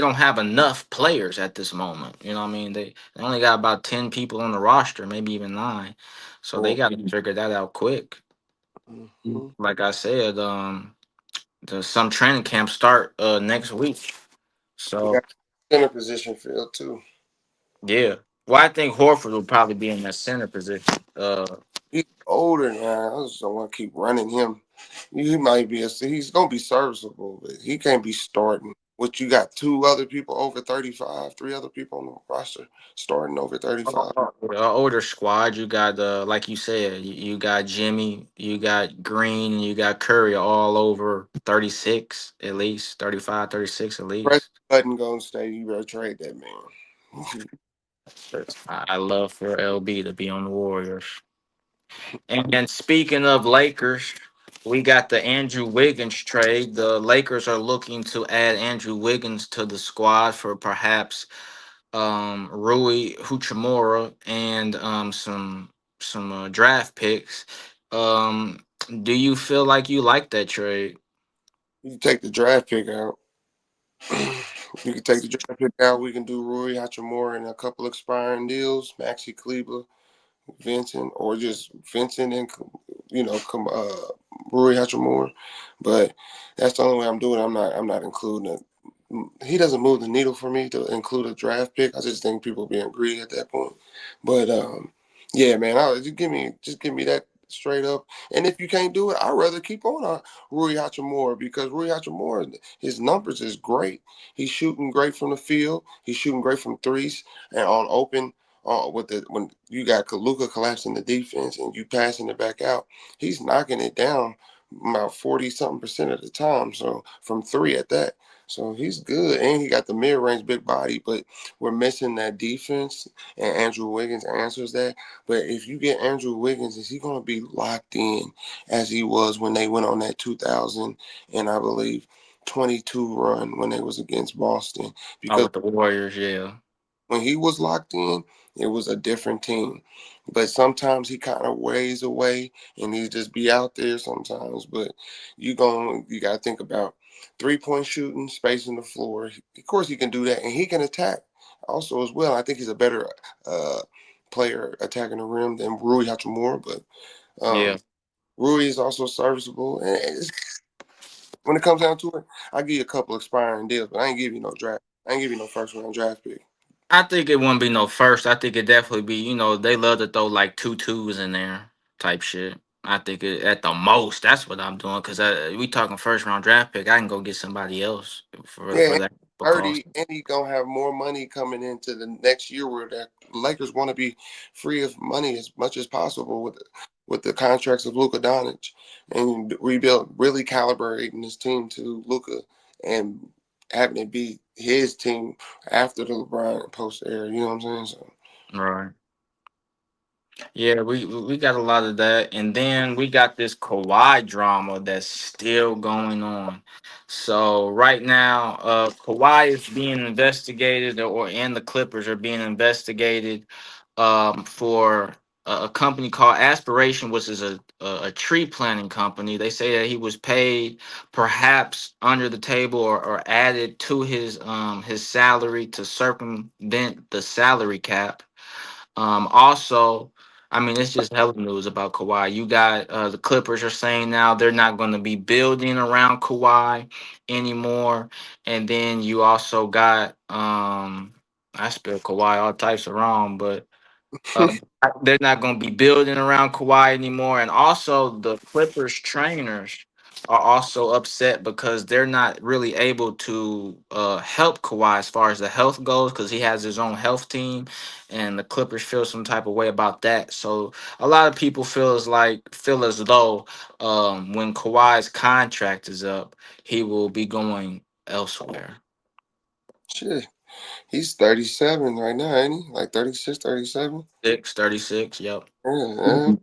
don't have enough players at this moment. You know what I mean they only got about 10 people on the roster, maybe even nine, so they So, got to figure that out quick. mhm. Like I said, some training camps start next week, We so got center position filled too. yeah. Well, I think Horford will probably be in that center position. He's older now. I just don't want to keep running him. He might be he's gonna be serviceable, but he can't be starting. What you got? Two other people over 35, three other people on the roster starting over 35. Older squad. You got like you said, you got Jimmy, you got Green, and you got Curry all over 36 at least, 35, 36 at Press least. button, Golden State. You better trade that man. I love for LB to be on the Warriors. And speaking of Lakers, we got the Andrew Wiggins trade. The Lakers are looking to add Andrew Wiggins to the squad for perhaps Rui Hachimura and some draft picks. Um, do you feel like you like that trade? You can take the draft pick out. You can take the draft pick out. We can do Rui Hachimura and a couple expiring deals. Maxi Kleber, Vincent, or just Vincent and Rui Hachimura. But that's the only way I'm doing it. I'm not including it. He doesn't move the needle for me to include a draft pick. I just think people being greedy at that point. But yeah, man, just give me that straight up. And if you can't do it, I'd rather keep on Rui Hachimura because Rui Hachimura, his numbers is great. He's shooting great from the field. He's shooting great from threes and on open. When you got Luka collapsing the defense and you passing it back out, he's knocking it down about 40 something% of the time. So from three at that. So he's good, and he got the mid-range big body, but we're missing that defense, and Andrew Wiggins answers that. But if you get Andrew Wiggins, is he going to be locked in as he was when they went on that 2000 and I believe 22 run when they was against Boston? Oh, Because with the Warriors, yeah. when he was locked in, it was a different team. But sometimes he kind of ways away and he just be out there sometimes. But you gotta think about 3-point shooting, spacing the floor. Of course he can do that and he can attack also as well. I think he's a better uh, player attacking the rim than Rui Hachimura, but Yeah. Rui is also serviceable. And when it comes down to it, I give you a couple expiring deals, but I ain't give you no draft. I ain't give you no first round draft pick. I think it wouldn't be no first. I think it definitely be, they love to throw like two twos in there type shit. I think at the most, that's what I'm doing. Cause we talking first round draft pick. I can go get somebody else Yeah, for that cost. 30, and he gonna have more money coming into the next year where the Lakers want to be free of money as much as possible with the contracts of Luka Doncic and rebuild, really calibrating his team to Luka and having it be his team after the LeBron post era. You know what I'm saying? So Right. Yeah, we got a lot of that, and then we got this Kawhi drama that's still going on. So right now, Kawhi is being investigated, and the Clippers are being investigated for a company called Aspiration, which is a tree planting company. They say that he was paid perhaps under the table or added to his salary to circumvent the salary cap. Also, I mean, it's just hell of news about Kawhi. You got the Clippers are saying now they're not going to be building around Kawhi anymore, and then you also got I spelled Kawhi all types of wrong, but uh, they're not going to be building around Kawhi anymore. And also, the Clippers trainers are also upset because they're not really able to help Kawhi as far as the health goes because he has his own health team, and the Clippers feel some type of way about that. So a lot of people feel as though when Kawhi's contract is up, he will be going elsewhere. shit, he's 37 right now, ain't he? Like 36, 37. 36, yep. Yeah,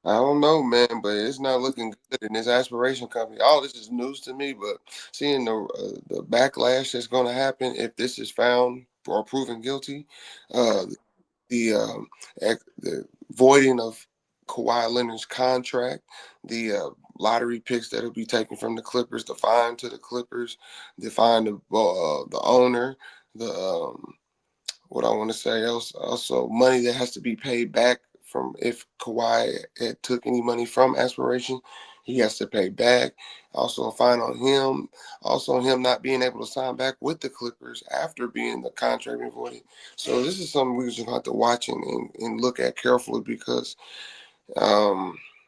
I don't know, man, but it's not looking good in this aspiration company. All this is news to me, but seeing the backlash that's going to happen if this is found or proven guilty, uh, the voiding of Kawhi Leonard's contract, the lottery picks that'll be taken from the Clippers, the fine to the Clippers, the fine to the owner, the what I want to say else also money that has to be paid back from if Kawhi had took any money from Aspiration, he has to pay back. Also a fine on him. Also him not being able to sign back with the Clippers after being the contract being voided. So this is something we just have to watch and look at carefully because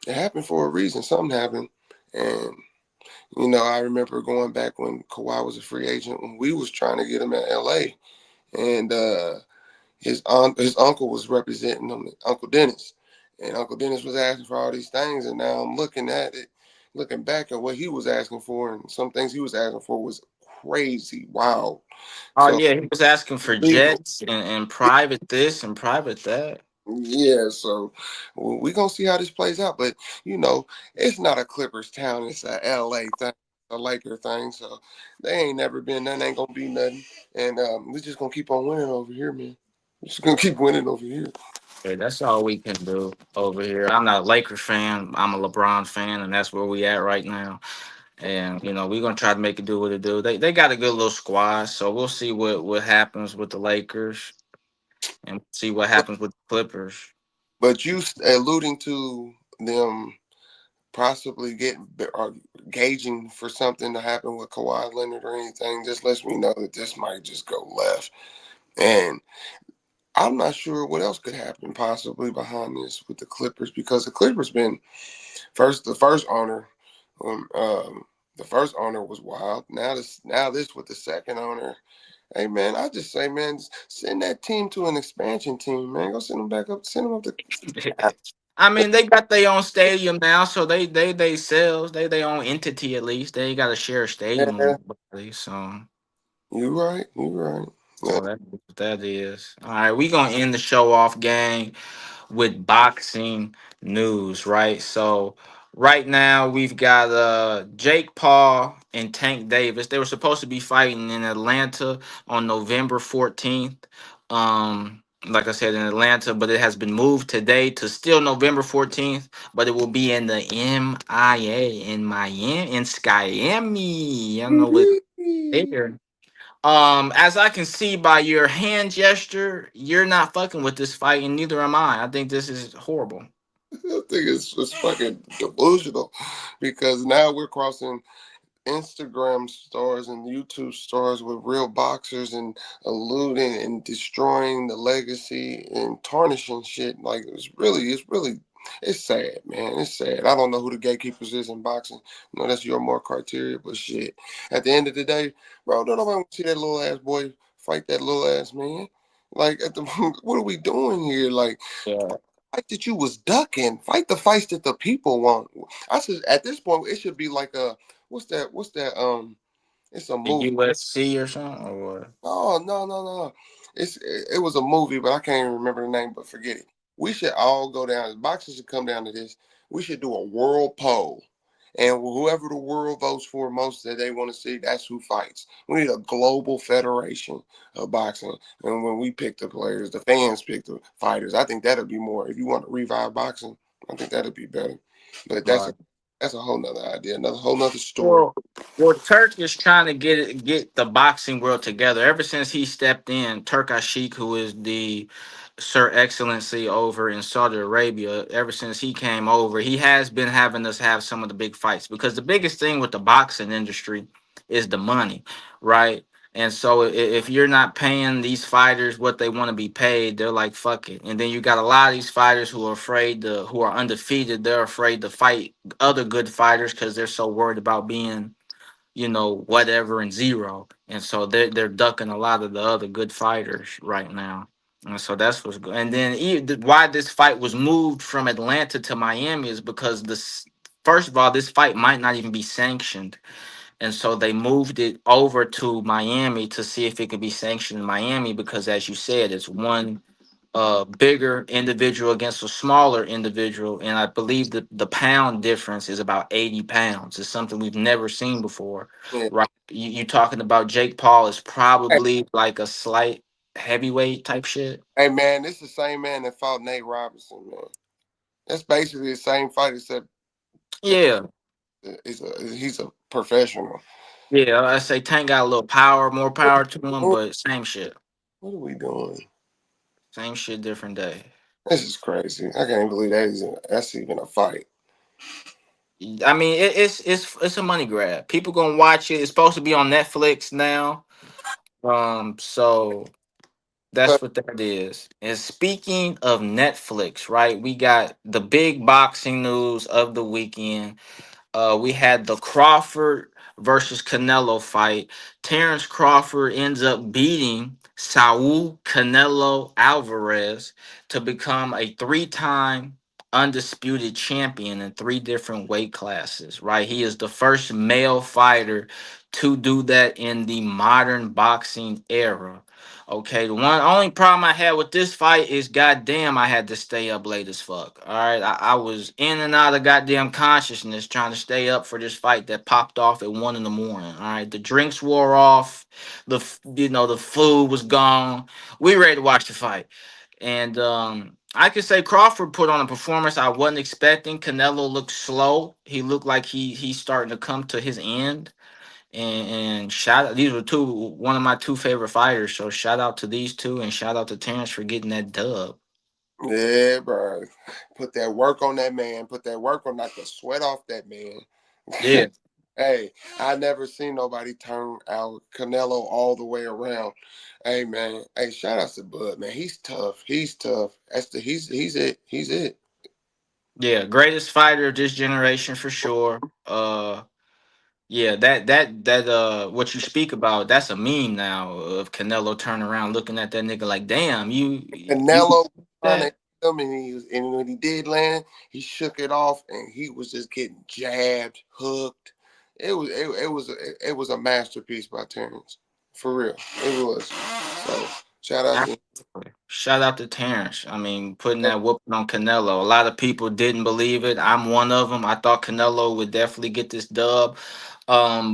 it happened for a reason. Something happened, and I remember going back when Kawhi was a free agent when we was trying to get him at LA, and his uncle was representing him, Uncle Dennis, and Uncle Dennis was asking for all these things, and now I'm looking at it, looking back at what he was asking for, and some things he was asking for was crazy, wild. Oh So yeah, he was asking for legal. jets and private this and private that. Yeah, so we gonna see how this plays out. But you know, it's not a Clippers town; it's a LA thing, a Laker thing. So they ain't never been nothing, ain't gonna be nothing, and we just gonna keep on winning over here, man. We're just gonna keep winning over here. Yeah, that's all we can do over here. I'm not a Lakers fan. I'm a LeBron fan, and that's where we at right now. And we're gonna try to make it do what it do. They got a good little squad, so we'll see what happens with the Lakers and see what happens with the Clippers. But you alluding to them possibly getting or gauging for something to happen with Kawhi Leonard or anything, just lets me know that this might just go left. And I'm not sure what else could happen possibly behind this with the Clippers because the Clippers been the first owner, um, um, the first owner was wild. Now this with the second owner. Hey man, I just say man, send that team to an expansion team, man. Go send them back up, send them up to. I mean, they got their own stadium now, so they sells they their own entity at least. They got to share a stadium with Yeah, nobody, so. you right, you right. Yeah. So that's what that is. All right, we gonna end the show off, gang, with boxing news, right? So right now we've got Jake Paul and Tank Davis. They were supposed to be fighting in Atlanta on November 14th. Like I said, in Atlanta, but it has been moved today to still November 14th, but it will be in the MIA in Miami in Skyami. I don't know what there. As I can see by your hand gesture, you're not fucking with this fight, and neither am I. I think this is horrible. I think it's fucking delusional because now we're crossing Instagram stars and YouTube stars with real boxers and alluding and destroying the legacy and tarnishing shit. Like it's sad, man. It's sad. I don't know who the gatekeepers is in boxing. That's your more criteria, but shit. At the end of the day, bro, don't nobody want to see that little ass boy fight that little ass man. Like, what are we doing here? Like, Yeah. fight that you was ducking. Fight the fights that the people want. I said at this point it should be like a what's that? What's that? It's a The movie. USC or something, or what? Oh no no no no! It was a movie, but I can't even remember the name. But forget it. We should all go down. Boxers should come down to this. We should do a world poll, and whoever the world votes for most that they want to see, that's who fights. We need a global federation of boxing, and when we pick the players, the fans pick the fighters. I think that'll be more. If you want to revive boxing, I think that'll be better. But Right. that's a whole nother idea, another whole nother story. Well, Turk is trying to get the boxing world together. Ever since he stepped in, Turk Ashik, who is the Sir Excellency over in Saudi Arabia, ever since he came over, he has been having us have some of the big fights because the biggest thing with the boxing industry is the money, right? And so if you're not paying these fighters what they want to be paid, they're like fuck it. And then you got a lot of these fighters who are undefeated. They're afraid to fight other good fighters because they're so worried about being, whatever and zero. And so they're ducking a lot of the other good fighters right now. And so that's what's good. And then why this fight was moved from Atlanta to Miami is because this. First of all, this fight might not even be sanctioned, and so they moved it over to Miami to see if it could be sanctioned in Miami because, as you said, it's one bigger individual against a smaller individual, and I believe that the pound difference is about 80 pounds. It's something we've never seen before, Yeah. right? You talking about Jake Paul is Hey, probably like a slight heavyweight type shit. hey, man, this is the same man that fought Nate Robinson, man. That's basically the same fight, except the Yeah, he's a professional. yeah. I say Tank got a little power, more What power to him, but same shit, are we doing? same shit, different day. This is crazy. I can't believe that's even a fight. I mean, it's a money grab. People gonna watch it. It's supposed to be on Netflix now. So that's But what that is. And speaking of Netflix, right? We got the big boxing news of the weekend. We had the Crawford versus Canelo fight. Terrence Crawford ends up beating Saul Canelo Alvarez to become a three-time undisputed champion in three different weight classes, right? He is the first male fighter to do that in the modern boxing era. Okay, the one only problem I had with this fight is goddamn I had to stay up late as fuck. All right, I was in and out of goddamn consciousness trying to stay up for this fight that popped off at 1 in the morning. All right, the drinks wore off, the food was gone. We ready to watch the fight, and I could say Crawford put on a performance I wasn't expecting. Canelo looked slow. He looked like he's starting to come to his end, and shout out, these were one of my two favorite fighters. So shout out to these two and shout out to Terrence for getting that dub. Yeah, bro. Put that work on that man. Put that work on, knock the sweat off that man. Yeah, Hey, I never seen nobody turn out Canelo all the way around. Hey man, hey, shout out to Bud, man. He's tough. He's tough. He's it. He's it. yeah, greatest fighter of this generation for sure. Yeah, that what you speak about, that's a meme now of Canelo turning around looking at that nigga like, damn, you Canelo trying to that. hit him, and when he did land, he shook it off, and he was just getting jabbed, hooked. It was a masterpiece by Terrence, for real. It was. So shout out to Shout out to Terrence. I mean, putting him. that whooping on Canelo. A lot of people didn't believe it. I'm one of them. I thought Canelo would definitely get this dub.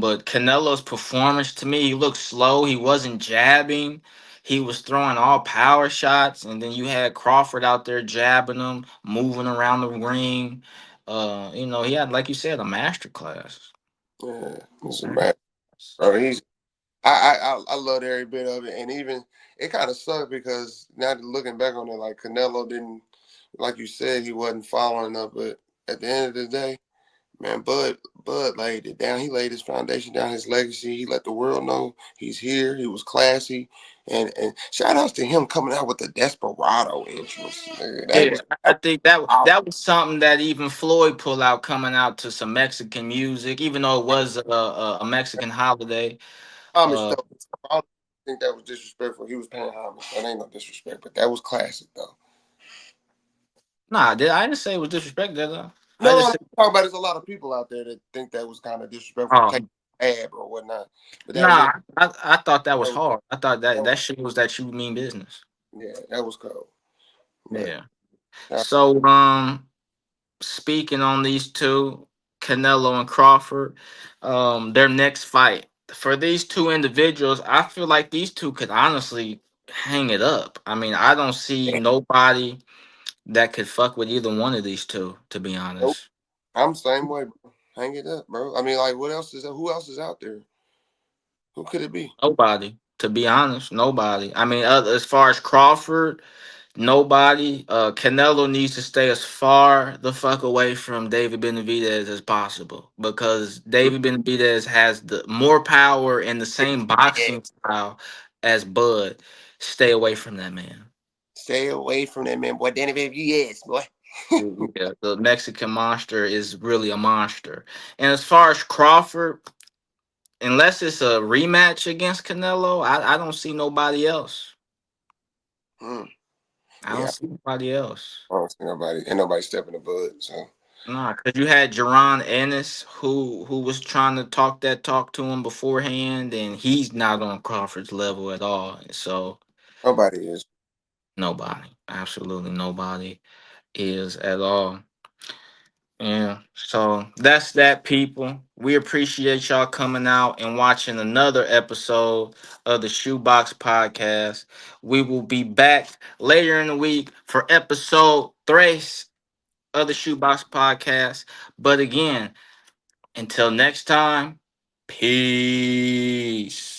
But Canelo's performance to me, he looked slow. He wasn't jabbing. He was throwing all power shots, and then you had Crawford out there jabbing him, moving around the ring. He had, like you said, a master class. Yeah, it's a matter. Bro, I loved every bit of it, and even it kind of sucked because now looking back on it, like Canelo didn't, like you said, he wasn't following up. But at the end of the day, man, Bud laid it down. He laid his foundation down, his legacy. He let the world know he's here. He was classy, and shout outs to him coming out with the Desperado entrance. Man, that Yeah, was I that think that was that was something that even Floyd pulled out coming out to some Mexican music, even though it was a Mexican holiday. homage Uh, though. I don't think that was disrespectful. He was paying homage. That ain't no disrespect, but that was classic though. I didn't say it was disrespect, did I? I No, just I'm said, talking about there's a lot of people out there that think that was kind of disrespectful to oh, take ab or whatnot. But that was nah, I thought that was that was, hard. I thought that that was that shit was that you mean business. yeah, that was cold. But Yeah. uh, So, speaking on these two, Canelo and Crawford, their next fight. For these two individuals, I feel like these two could honestly hang it up. I mean, I don't see damn, nobody that could fuck with either one of these two, to be nope. honest. I'm the same way, bro. Hang it up, bro. I mean, like, what else is who else is out there? Who could it be? Nobody, to be honest, nobody. I mean, as far as Crawford, nobody. Canelo needs to stay as far the fuck away from David Benavidez as possible because David Benavidez has the more power and the same Yeah. boxing style as Bud. Stay away from that man. Stay away from that man, boy. Danny, baby, yes, boy. Yeah, the Mexican monster is really a monster. And as far as Crawford, unless it's a rematch against Canelo, I don't see nobody else. Mm, I don't yeah, see nobody else. I don't see nobody. Ain't nobody stepping the bud. So Nah, because you had Jerron Ennis who was trying to talk that talk to him beforehand, and he's not on Crawford's level at all. So nobody is. nobody, absolutely nobody is at all. Yeah. So that's that, people. We appreciate y'all coming out and watching another episode of the Shoebox Podcast. We will be back later in the week for episode 3 of the Shoebox Podcast. But again, until next time, peace.